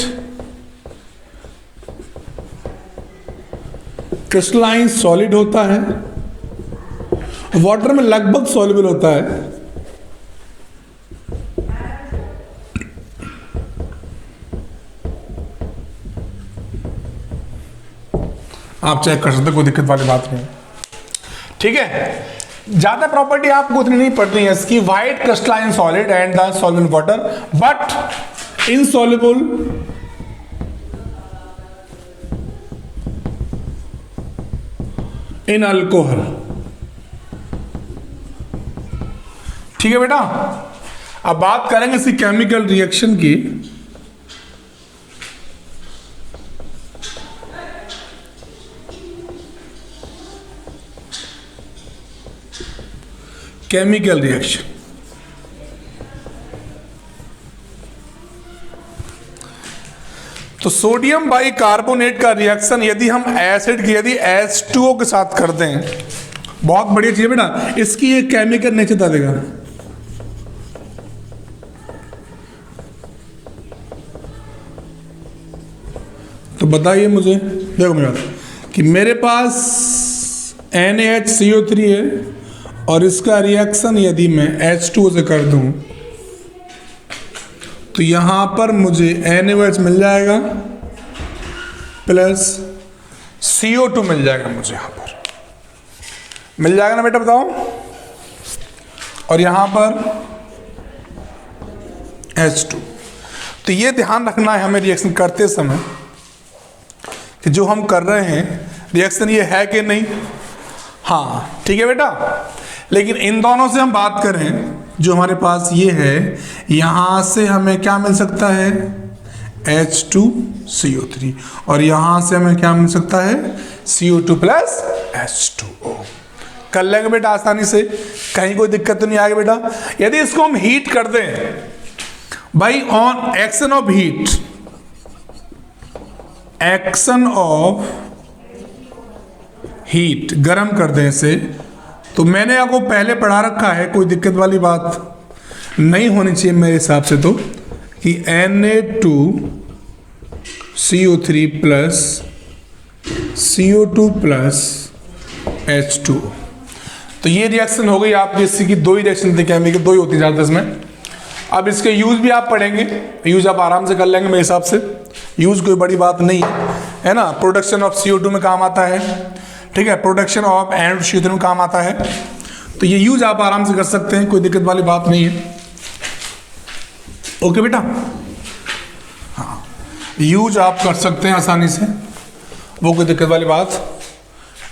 क्रिस्टलाइन सॉलिड होता है, वाटर में लगभग सॉल्युबल होता है। आप चेक कर सकते, कोई दिक्कत वाली बात नहीं, ठीक है। ज्यादा प्रॉपर्टी आपको उतनी नहीं पड़ती है इसकी। White crystalline solid and the solvent water, but insoluble in alcohol, ठीक है बेटा। अब बात करेंगे इसी केमिकल रिएक्शन की। केमिकल रिएक्शन, तो सोडियम बाइकार्बोनेट का रिएक्शन यदि हम एसिड की यदि H2O के साथ कर दें, बहुत बढ़िया चीज है बेटा। इसकी ये केमिकल नेचर बता देगा। तो बताइए मुझे, देखो मेरा कि मेरे पास NaHCO3 है और इसका रिएक्शन यदि मैं H2O से कर दूं तो यहां पर मुझे NaOH मिल जाएगा प्लस CO2 मिल जाएगा, मुझे यहां पर मिल जाएगा ना बेटा, बताओ। और यहां पर H2। तो ये ध्यान रखना है हमें रिएक्शन करते समय कि जो हम कर रहे हैं रिएक्शन ये है कि नहीं। हाँ ठीक है बेटा, लेकिन इन दोनों से हम बात करें, जो हमारे पास ये है, यहाँ से हमें क्या मिल सकता है H2CO3, और यहाँ से हमें क्या मिल सकता है CO2 प्लस H2O। कर लेंगे बेटा आसानी से, कहीं कोई दिक्कत तो नहीं आएगी बेटा। यदि इसको हम हीट कर दें भाई, on action of heat, action of heat, गर्म कर दें इसे, तो मैंने आपको पहले पढ़ा रखा है, कोई दिक्कत वाली बात नहीं होनी चाहिए मेरे हिसाब से, तो कि Na2CO3 plus CO2 plus H2। तो ये रिएक्शन हो गई आपकी, इसकी की दो ही रिएक्शन थे, केमिकल दो ही होती ज़्यादा इसमें। अब इसके यूज भी आप पढ़ेंगे, यूज आप आराम से कर लेंगे मेरे हिसाब से, यूज कोई बड़ी बात नहीं है ना। प्रोडक्शन ऑफ CO2 में काम आता है, ठीक है, प्रोडक्शन ऑफ NH2CO3 में काम आता है, तो ये यूज आप आराम से कर सकते हैं, कोई दिक्कत वाली बात नहीं है। ओके बेटा, हाँ यूज आप कर सकते हैं आसानी से, वो कोई दिक्कत वाली बात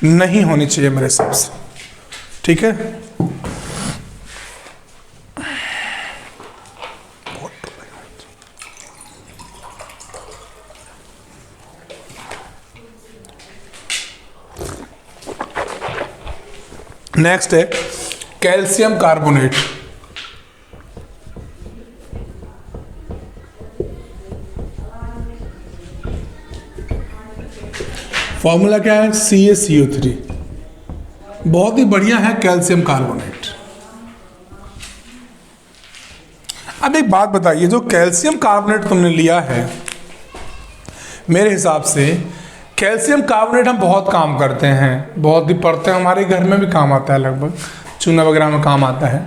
नहीं होनी चाहिए मेरे हिसाब से, ठीक है। नेक्स्ट है कैल्शियम कार्बोनेट। फॉर्मूला क्या है CaCO3, बहुत ही बढ़िया है कैल्शियम कार्बोनेट। अब एक बात बताइए, जो कैल्शियम कार्बोनेट तुमने लिया है, मेरे हिसाब से कैल्शियम कार्बोनेट हम बहुत काम करते हैं, बहुत ही पढ़ते हैं, हमारे घर में भी काम आता है, लगभग चूना वगैरह में काम आता है।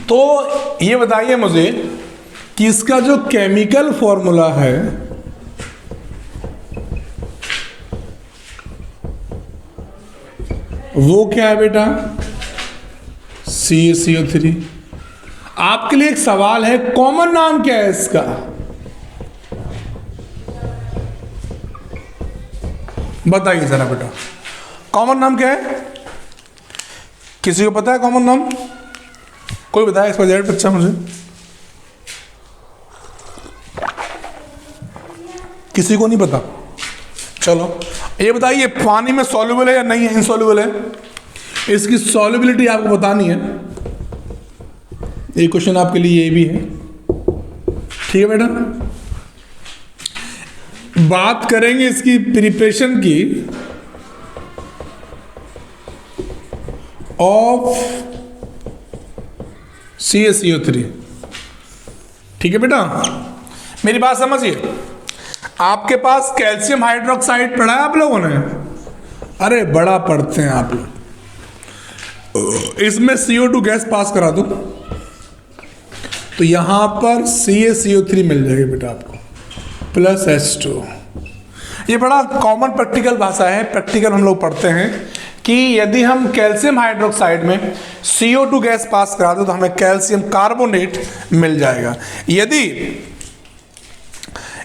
तो ये बताइए मुझे कि इसका जो केमिकल फॉर्मूला है वो क्या है बेटा, CaCO3। आपके लिए एक सवाल है, कॉमन नाम क्या है इसका? बताइए जरा बेटा, कॉमन नाम क्या है? किसी को पता है कॉमन नाम? कोई बताया इसका जेड बच्चा मुझे, किसी को नहीं पता? चलो ये बताइए, पानी में सॉल्युबल है या नहीं है, इनसॉल्युबल है? इसकी सॉल्युबिलिटी आपको बतानी है, ये क्वेश्चन आपके लिए ये भी है, ठीक है बेटा। बात करेंगे इसकी प्रिपरेशन की ऑफ CaCO3, ठीक है बेटा। मेरी बात समझिए, आपके पास कैल्शियम हाइड्रोक्साइड पढ़ा है आप लोगों ने? अरे बड़ा पढ़ते हैं आप लोग। इसमें CO2 गैस पास करा दो तो यहां पर CaCO3 मिल जाएगी बेटा आपको, प्लस H2। ये बड़ा कॉमन प्रैक्टिकल भाषा है, प्रैक्टिकल हम लोग पढ़ते हैं कि यदि हम कैल्शियम हाइड्रोक्साइड में CO2 गैस पास करा दो तो हमें कैल्शियम कार्बोनेट मिल जाएगा।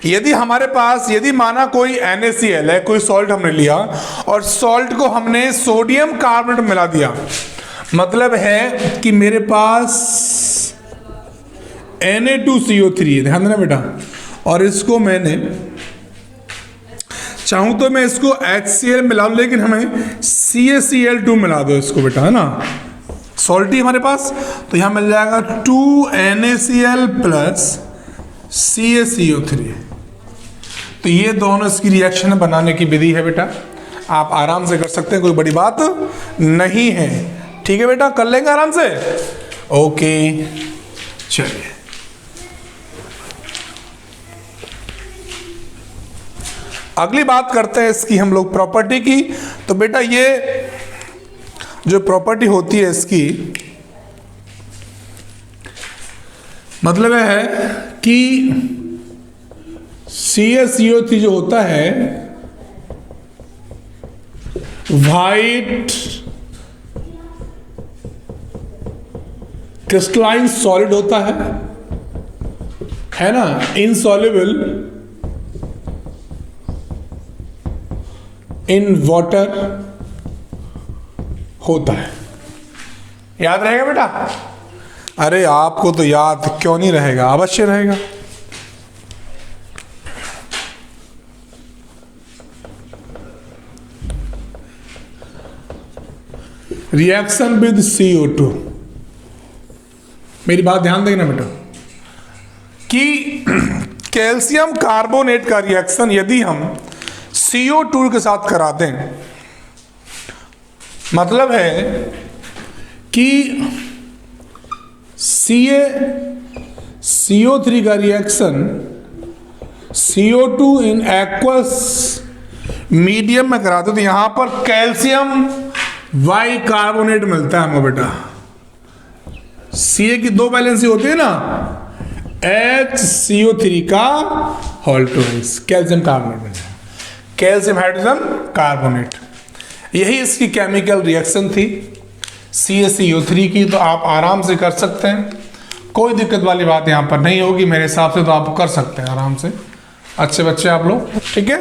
यदि हमारे पास, यदि माना कोई NaCl है, कोई सॉल्ट हमने लिया और सॉल्ट को हमने सोडियम कार्बोनेट मिला दिया, मतलब है कि मेरे पास Na2CO3 है, ध्यान देना बेटा, और इसको मैंने चाहूं तो मैं इसको HCl मिला लूं, लेकिन हमें CaCl2 मिला दो इसको बेटा, है ना, सॉल्टी हमारे पास, तो यहां मिल जाएगा 2NaCl प्लस CaCO3। तो ये दोनों इसकी रिएक्शन बनाने की विधि है बेटा, आप आराम से कर सकते हैं, कोई बड़ी बात नहीं है, ठीक है बेटा, कर लेंगे आराम से। ओके चलिए, अगली बात करते हैं इसकी हम लोग प्रॉपर्टी की। तो बेटा ये जो प्रॉपर्टी होती है इसकी, मतलब है कि CaCO3 जो होता है वाइट क्रिस्टलाइन सॉलिड होता है, है ना, इनसॉल्युबल इन वाटर होता है। याद रहेगा बेटा? अरे आपको तो याद क्यों नहीं रहेगा, अवश्य रहेगा। रिएक्शन विद CO2, मेरी बात ध्यान देना बेटा, कि कैल्शियम कार्बोनेट का रिएक्शन यदि हम CO2 के साथ करा दें, मतलब है कि CO3 का reaction CO2 in aqueous medium में कराते तो यहां पर कैल्शियम वाई कार्बोनेट मिलता है हमको बेटा। Ca की दो बैलेंसी होती है ना, HCO3 का होल ट्वाइस कैल्शियम कार्बोनेट मिलता है, कैल्शियम हाइड्रोजन कार्बोनेट। यही इसकी केमिकल रिएक्शन थी CaCO3 की। तो आप आराम से कर सकते हैं, कोई दिक्कत वाली बात यहाँ पर नहीं होगी मेरे हिसाब से। तो आप कर सकते हैं आराम से, अच्छे बच्चे आप लोग, ठीक है,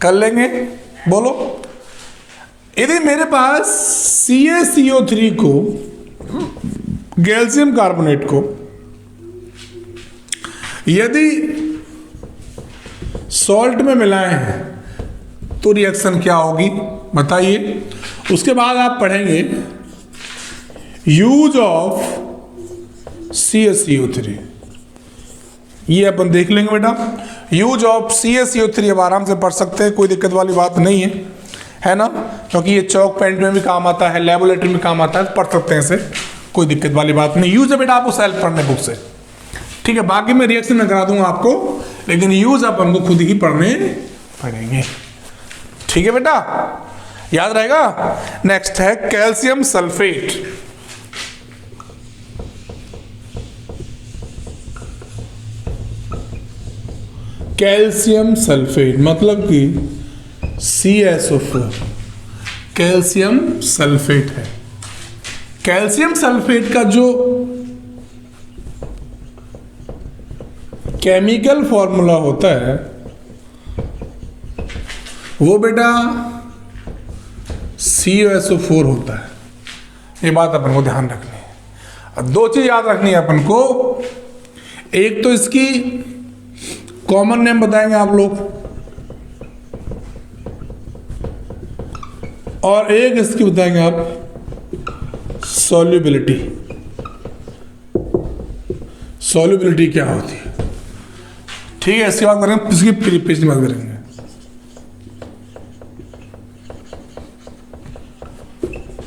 कर लेंगे। बोलो, यदि मेरे पास CaCO3 को, कैल्शियम कार्बोनेट को यदि सॉल्ट में मिलाए हैं तो रिएक्शन क्या होगी बताइए। उसके बाद आप पढ़ेंगे यूज ऑफ CaCO3, ये अपन देख लेंगे बेटा। यूज ऑफ CaCO3 अब आराम से पढ़ सकते हैं, कोई दिक्कत वाली बात नहीं है ना, क्योंकि ये चौक पेंट में भी काम आता है, लेबोरेटरी में काम आता है, पढ़ सकते हैं इसे, कोई दिक्कत वाली बात नहीं। यूज है बेटा आपको सेल्फ पढ़ने बुक से, ठीक है, बाकी मैं रिएक्शन में करा दूंगा आपको, लेकिन यूज आप हमको खुद ही पढ़ने पड़ेंगे, ठीक है बेटा, याद रहेगा। नेक्स्ट है कैल्शियम सल्फेट। कैल्शियम सल्फेट मतलब कि CaSO4 कैल्शियम सल्फेट है। कैल्शियम सल्फेट का जो केमिकल फॉर्मूला होता है वो बेटा CaSO4 होता है। ये बात अपन को ध्यान रखनी है। अब दो चीज याद रखनी है अपन को, एक तो इसकी कॉमन नेम बताएंगे आप लोग, और एक इसकी बताएंगे आप सॉल्युबिलिटी। सॉल्युबिलिटी क्या होती है, ठीक है, इसकी बात करेंगे, इसकी पिछली बात करेंगे।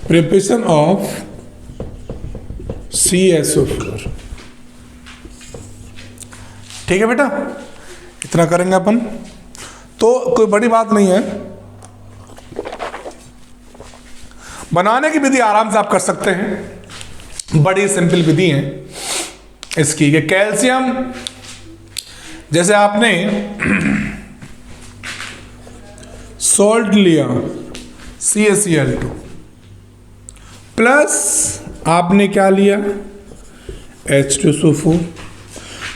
प्रिपरेशन ऑफ CaSO4, ठीक है बेटा, इतना करेंगे अपन, तो कोई बड़ी बात नहीं है। बनाने की विधि आराम से आप कर सकते हैं, बड़ी सिंपल विधि है इसकी। कि कैल्शियम, जैसे आपने सॉल्ट लिया CaCl2 प्लस आपने क्या लिया H2SO4,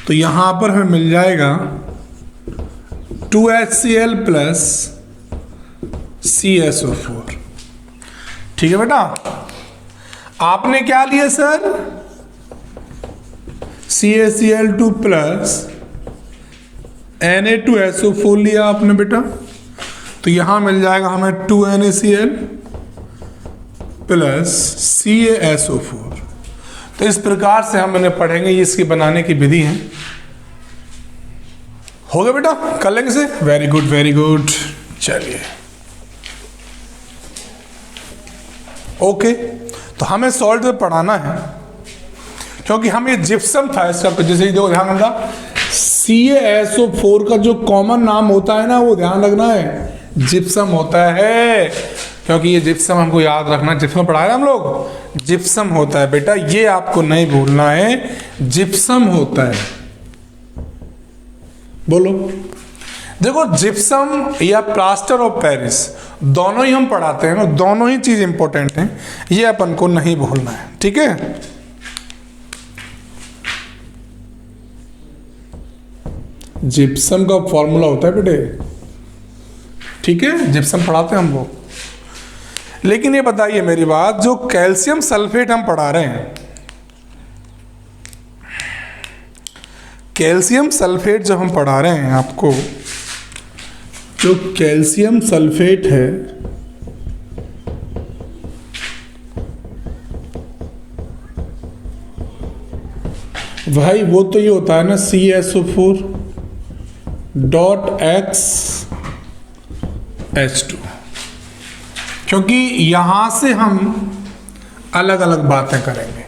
तो यहां पर हमें मिल जाएगा 2HCl प्लस CaSO4, ठीक है बेटा। आपने क्या लिया सर, CaCl2 प्लस Na2SO4 लिया आपने बेटा, तो यहां मिल जाएगा हमें 2NaCl प्लस CaSO4। तो इस प्रकार से हम इन्हें पढ़ेंगे, ये इसकी बनाने की विधि है। हो गया बेटा, कर लेंगे इसे, वेरी गुड वेरी गुड। चलिए ओके, तो हमें सॉल्ट में पढ़ाना है, क्योंकि हम ये जिप्सम था इसका, जैसे देखो ध्यान रखना, CaSO4 का जो कॉमन नाम होता है ना, वो ध्यान रखना है, जिप्सम होता है, क्योंकि ये जिप्सम हमको याद रखना, जिप्सम पढ़ाया हम लोग, जिप्सम होता है बेटा, ये आपको नहीं भूलना है, जिप्सम होता है। बोलो, देखो जिप्सम या प्लास्टर ऑफ पेरिस दोनों ही हम पढ़ाते हैं ना, दोनों ही चीज इंपॉर्टेंट हैं, ये अपन को नहीं भूलना है, ठीक है। जिप्सम का फॉर्मूला होता है बेटे, ठीक है, जिप्सम पढ़ाते हैं हम लोग। लेकिन ये बताइए मेरी बात, जो कैल्शियम सल्फेट हम पढ़ा रहे हैं, कैल्शियम सल्फेट जो हम पढ़ा रहे हैं आपको, जो कैल्शियम सल्फेट है भाई वो तो ये होता है ना CSO4.X क्योंकि यहां से हम अलग अलग बातें करेंगे,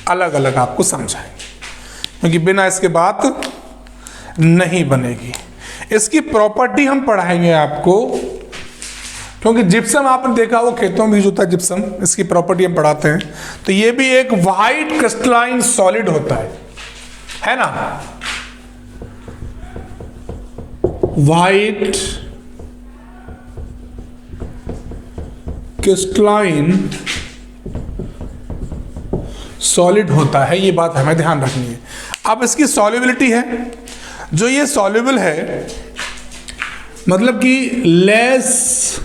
अलग अलग आपको समझाएंगे, क्योंकि बिना इसके बात नहीं बनेगी। इसकी प्रॉपर्टी हम पढ़ाएंगे आपको, क्योंकि जिप्सम आपने देखा वो खेतों में यूज होता है जिप्सम, इसकी प्रॉपर्टी हम पढ़ाते हैं। तो ये भी एक वाइट क्रिस्टलाइन सॉलिड होता है ना, वाइट क्रिस्टलाइन सॉलिड होता है, ये बात हमें ध्यान रखनी है। अब इसकी सॉल्युबिलिटी है, जो ये सॉल्युबल है मतलब कि less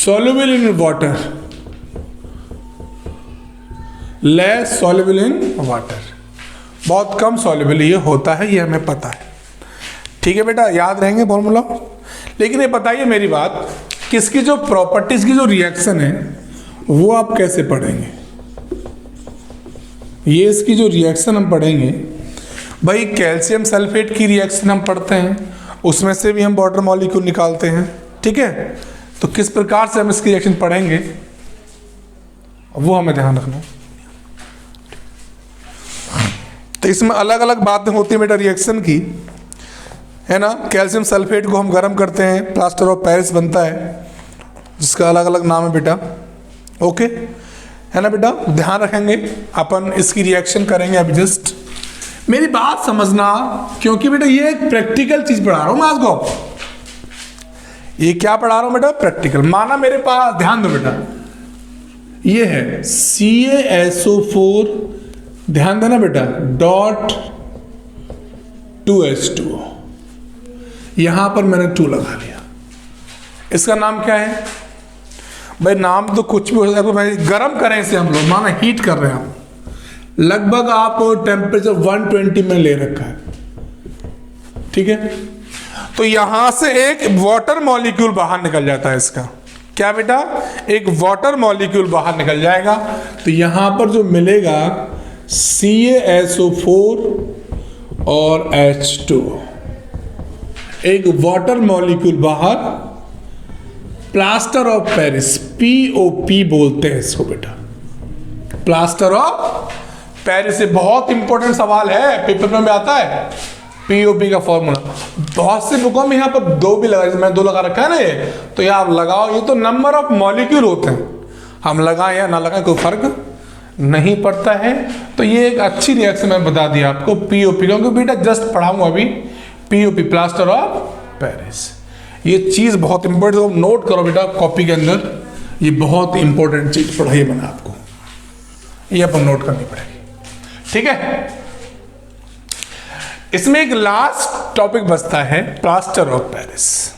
soluble in water, less soluble in water, बहुत कम soluble ये होता है, ये हमें पता है, ठीक है बेटा, याद रहेंगे फॉर्मूला। लेकिन ये बताइए मेरी बात, किसकी जो प्रॉपर्टीज की जो रिएक्शन है वो आप कैसे पढ़ेंगे? ये इसकी जो रिएक्शन हम पढ़ेंगे भाई, कैल्शियम सल्फेट की रिएक्शन हम पढ़ते हैं, उसमें से भी हम वाटर मॉलिक्यूल निकालते हैं, ठीक है। तो किस प्रकार से हम इसकी रिएक्शन पढ़ेंगे वो हमें ध्यान रखना है। तो इसमें अलग अलग बातें होती है बेटा रिएक्शन की, है ना। कैल्शियम सल्फेट को हम गर्म करते हैं, प्लास्टर ऑफ पेरिस बनता है, जिसका अलग अलग नाम है बेटा, ओके, है ना बेटा। ध्यान रखेंगे अपन, इसकी रिएक्शन करेंगे अभी। जस्ट मेरी बात समझना, क्योंकि बेटा ये एक प्रैक्टिकल चीज पढ़ा रहा हूं मैं आपको। ये क्या पढ़ा रहा हूं बेटा? प्रैक्टिकल। माना मेरे पास, ध्यान दो बेटा, ये है CaSO4, ध्यान देना बेटा, डॉट 2H2O, यहां पर मैंने 2 लगा लिया। इसका नाम क्या है भाई? नाम तो कुछ भी हो सकता है भाई। गर्म करें इसे हम लोग, माना हीट कर रहे हैं हम, लगभग आप टेम्परेचर 120 में ले रखा है, ठीक है। तो यहां से एक वाटर मॉलिक्यूल बाहर निकल जाता है इसका। क्या बेटा? एक वाटर मॉलिक्यूल बाहर निकल जाएगा। तो यहां पर जो मिलेगा CaSO4 और H2O, एक वाटर मॉलिक्यूल बाहर, प्लास्टर ऑफ पेरिस, POP बोलते हैं इसको बेटा, प्लास्टर ऑफ पेरिस। बहुत इंपॉर्टेंट सवाल है, पेपर में आता है POP का फॉर्मूला। बहुत से बुकों में यहाँ पर 2 भी लगा, मैं 2 लगा रखा है ना ये, तो ये आप लगाओ। ये तो नंबर ऑफ मॉलिक्यूल होते हैं, हम लगाएं या ना लगाएं कोई फर्क नहीं पड़ता है। तो ये एक अच्छी रिएक्शन मैं बता दिया आपको, POP, क्योंकि बेटा जस्ट पढ़ाऊंगा अभी POP, प्लास्टर ऑफ पेरिस। ये चीज बहुत इंपॉर्टेंट, नोट करो बेटा कॉपी के अंदर, ये बहुत इंपॉर्टेंट चीज पढ़ाई मैंने आपको, ये अपन नोट करनी पड़ेगी, ठीक है। इसमें एक लास्ट टॉपिक बचता है, plaster of Paris.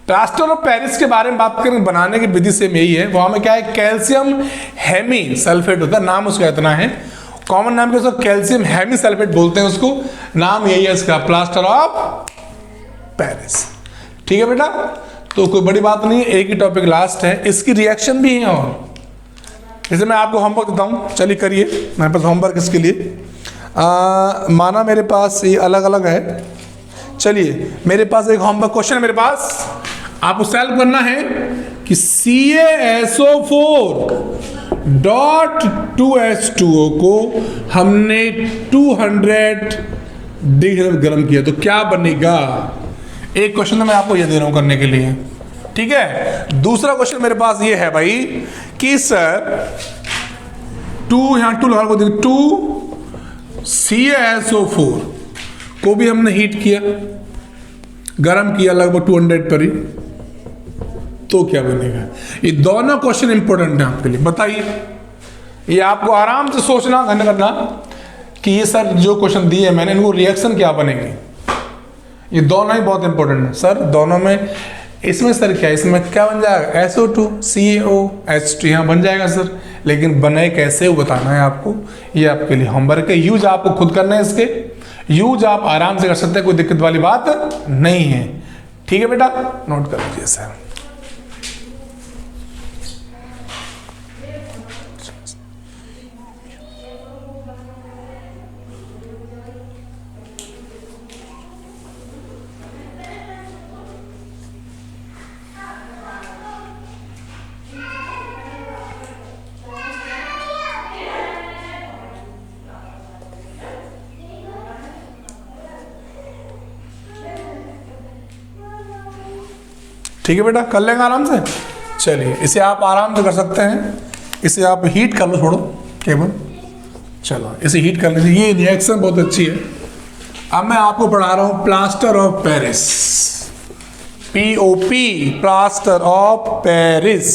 Plaster of Paris के बारे में बात करें, बनाने की विधि से यही है। वहां में क्या है? कैल्शियम हेमी सल्फेट होता है, नाम उसका इतना है, कॉमन नाम के उसको कैल्शियम हेमी सल्फेट बोलते हैं उसको, नाम यही है इसका, प्लास्टर ऑफ पेरिस, ठीक है बेटा। तो कोई बड़ी बात नहीं है, एक ही टॉपिक लास्ट है, इसकी रिएक्शन भी है। और जैसे मैं आपको होमवर्क देता हूं, चलिए करिए, मेरे पास होमवर्क इसके लिए। माना मेरे पास ये अलग अलग है, चलिए मेरे पास एक होमवर्क क्वेश्चन मेरे पास, आपको सॉल्व करना है कि CaSO4 डॉट 2H2O को हमने 200 डिग्री गर्म किया तो क्या बनेगा। एक क्वेश्चन तो मैं आपको ये दे रहा हूं करने के लिए, ठीक है। दूसरा क्वेश्चन मेरे पास ये है भाई कि सर 2 यहां 2 लगा को, 2 CaSO4 को भी हमने हीट किया, गरम किया लगभग 200 पर ही, तो क्या बनेगा। ये दोनों क्वेश्चन इंपॉर्टेंट है आपके लिए, बताइए। ये आपको आराम से सोचना करना, कि ये सर जो क्वेश्चन दिए मैंने, इनको रिएक्शन क्या बनेंगे। ये दोनों ही बहुत इंपॉर्टेंट है सर, दोनों में। इसमें सर क्या, इसमें क्या बन जाएगा, SO2 CaOH2 यहाँ बन जाएगा सर, लेकिन बने कैसे वो बताना है आपको, ये आपके लिए होमवर्क है। यूज आपको खुद करना है, इसके यूज आप आराम से कर सकते हैं, कोई दिक्कत वाली बात नहीं है। ठीक है बेटा, नोट कर लीजिए सर। ठीक है बेटा, कर लेंगे आराम से। चलिए, इसे आप आराम से कर सकते हैं, इसे आप हीट कर लो थोड़ा केवल। चलो इसे हीट कर लीजिए, ये रिएक्शन बहुत अच्छी है। अब मैं आपको पढ़ा रहा हूँ plaster of Paris, POP, plaster of Paris,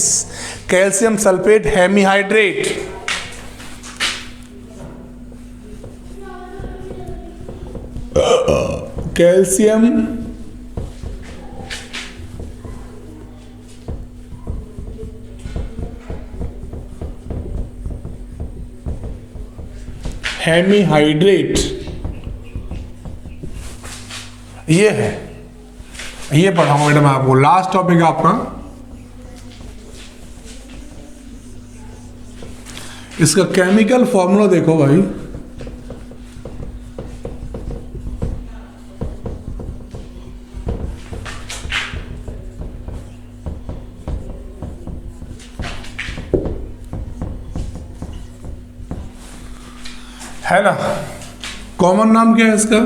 calcium sulphate hemihydrate. Calcium hemihydrate, ये है, ये पढ़ाऊंगा बेटा मैं आपको। लास्ट टॉपिक है आपका, इसका केमिकल फॉर्मूला देखो भाई। है ना, कॉमन नाम क्या है इसका,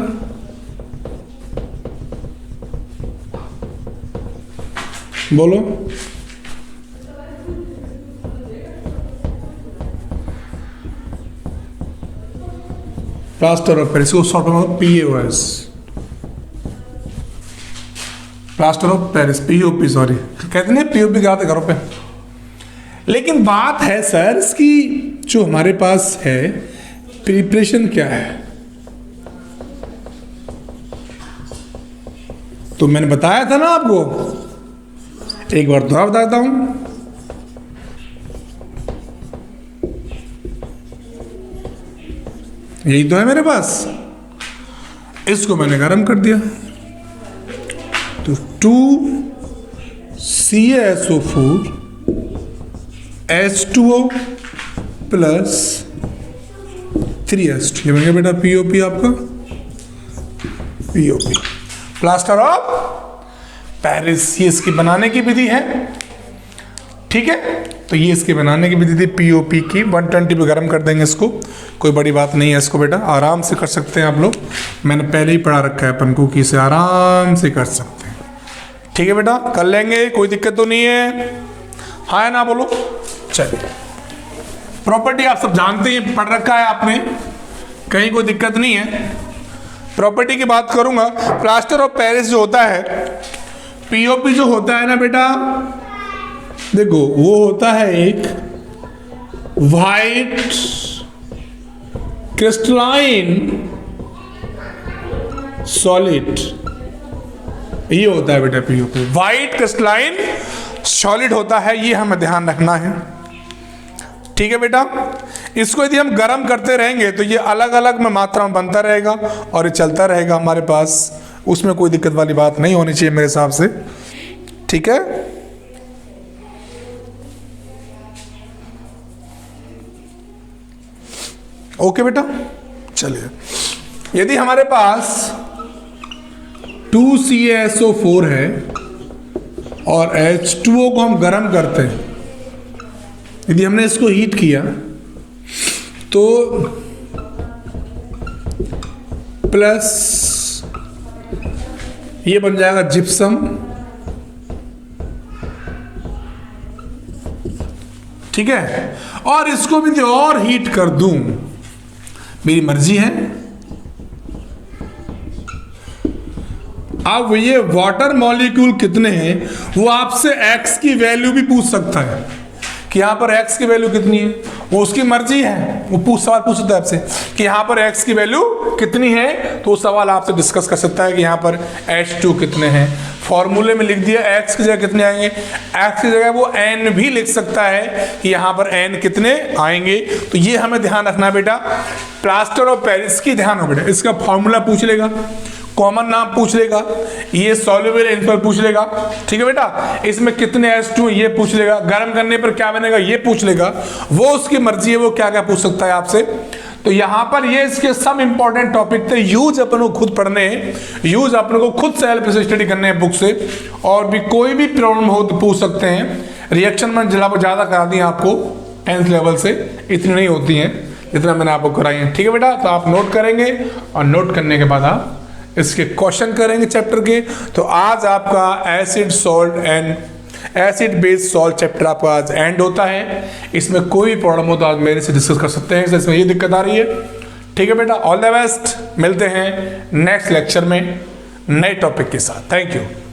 बोलो। प्लास्टर ऑफ पेरिस, शॉर्ट में PAOS, plaster of Paris, POP, sorry कहते नहीं POP क्या आते घरों पे। लेकिन बात है सर इसकी जो हमारे पास है प्रिपरेशन क्या है, तो मैंने बताया था ना आपको, एक बार दोबारा बताता हूं। यही तो है मेरे पास, इसको मैंने गर्म कर दिया, तो 2CaSO4 H2O प्लस 3H2, ये बन गया बेटा POP आपका, POP, प्लास्टर ऑफ पेरिस। ये इसकी बनाने की विधि है, ठीक है। तो ये इसके बनाने की विधि थी POP की। 120 पे गर्म कर देंगे इसको, कोई बड़ी बात नहीं है इसको बेटा, आराम से कर सकते हैं आप लोग। मैंने पहले ही पढ़ा रखा है अपन को कि इसे आराम से कर सकते हैं। ठीक है बेटा, कर लेंगे, कोई दिक्कत तो नहीं है, हाँ है ना, बोलो। चलिए, प्रॉपर्टी आप सब जानते हैं, पढ़ रखा है आपने, कहीं कोई दिक्कत नहीं है। प्रॉपर्टी की बात करूंगा, प्लास्टर ऑफ पेरिस जो होता है, POP जो होता है ना बेटा, देखो वो होता है एक वाइट क्रिस्टलाइन सॉलिड, ये होता है बेटा POP, वाइट क्रिस्टलाइन सॉलिड होता है, ये हमें ध्यान रखना है। ठीक है बेटा, इसको यदि हम गर्म करते रहेंगे तो ये अलग अलग में मात्रा में बनता रहेगा और ये चलता रहेगा हमारे पास, उसमें कोई दिक्कत वाली बात नहीं होनी चाहिए मेरे हिसाब से। ठीक है, ओके बेटा। चलिए, यदि हमारे पास 2CaSO4 है और H2O को हम गर्म करते हैं, यदि हमने इसको हीट किया तो प्लस ये बन जाएगा जिप्सम, ठीक है। और इसको भी और हीट कर दूं, मेरी मर्जी है। अब ये वाटर मॉलिक्यूल कितने हैं वो आपसे x की वैल्यू भी पूछ सकता है कि यहां पर x की वैल्यू कितनी है, वो उसकी मर्जी है। वो सवाल पूछ सकता है आपसे कि यहाँ पर x की वैल्यू कितनी है, तो वो सवाल आपसे डिस्कस कर सकता है कि यहाँ पर H2 कितने हैं। फॉर्मूले में लिख दिया x की जगह कितने आएंगे, x की जगह वो n भी लिख सकता है कि यहाँ पर n कितने आएंगे। तो ये हमें ध्यान रखना है बेटा, प्लास्टर ऑफ पेरिस की ध्यान हो बेटा, इसका फॉर्मूला पूछ लेगा, कॉमन नाम पूछ लेगा, ये सॉल्युबल इंसॉल्युबल पूछ लेगा, ठीक है बेटा। इसमें कितने H2 ये पूछ लेगा, गर्म करने पर क्या बनेगा ये पूछ लेगा, वो उसकी मर्जी है, वो क्या क्या पूछ सकता है आपसे। तो यहां पर ये इसके सब इंपॉर्टेंट टॉपिक थे, यूज अपन को खुद पढ़ने हैं, यूज अपन को खुद सेल्फ स्टडी करने हैं बुक से, और भी कोई भी प्रॉब्लम हो तो पूछ सकते हैं। रिएक्शन में ज्यादा करा दी आपको 10th लेवल से, इतनी नहीं होती हैं जितना मैंने आपको कराई है, ठीक है बेटा। तो आप नोट करेंगे और नोट करने के बाद आप इसके क्वेश्चन करेंगे चैप्टर के। तो आज आपका acid salt and acid base salt chapter आपका आज एंड होता है। इसमें कोई भी प्रॉब्लम हो तो आज मेरे से डिस्कस कर सकते हैं, इसमें ये दिक्कत आ रही है, ठीक है बेटा। ऑल द बेस्ट, मिलते हैं नेक्स्ट लेक्चर में नए टॉपिक के साथ। Thank you.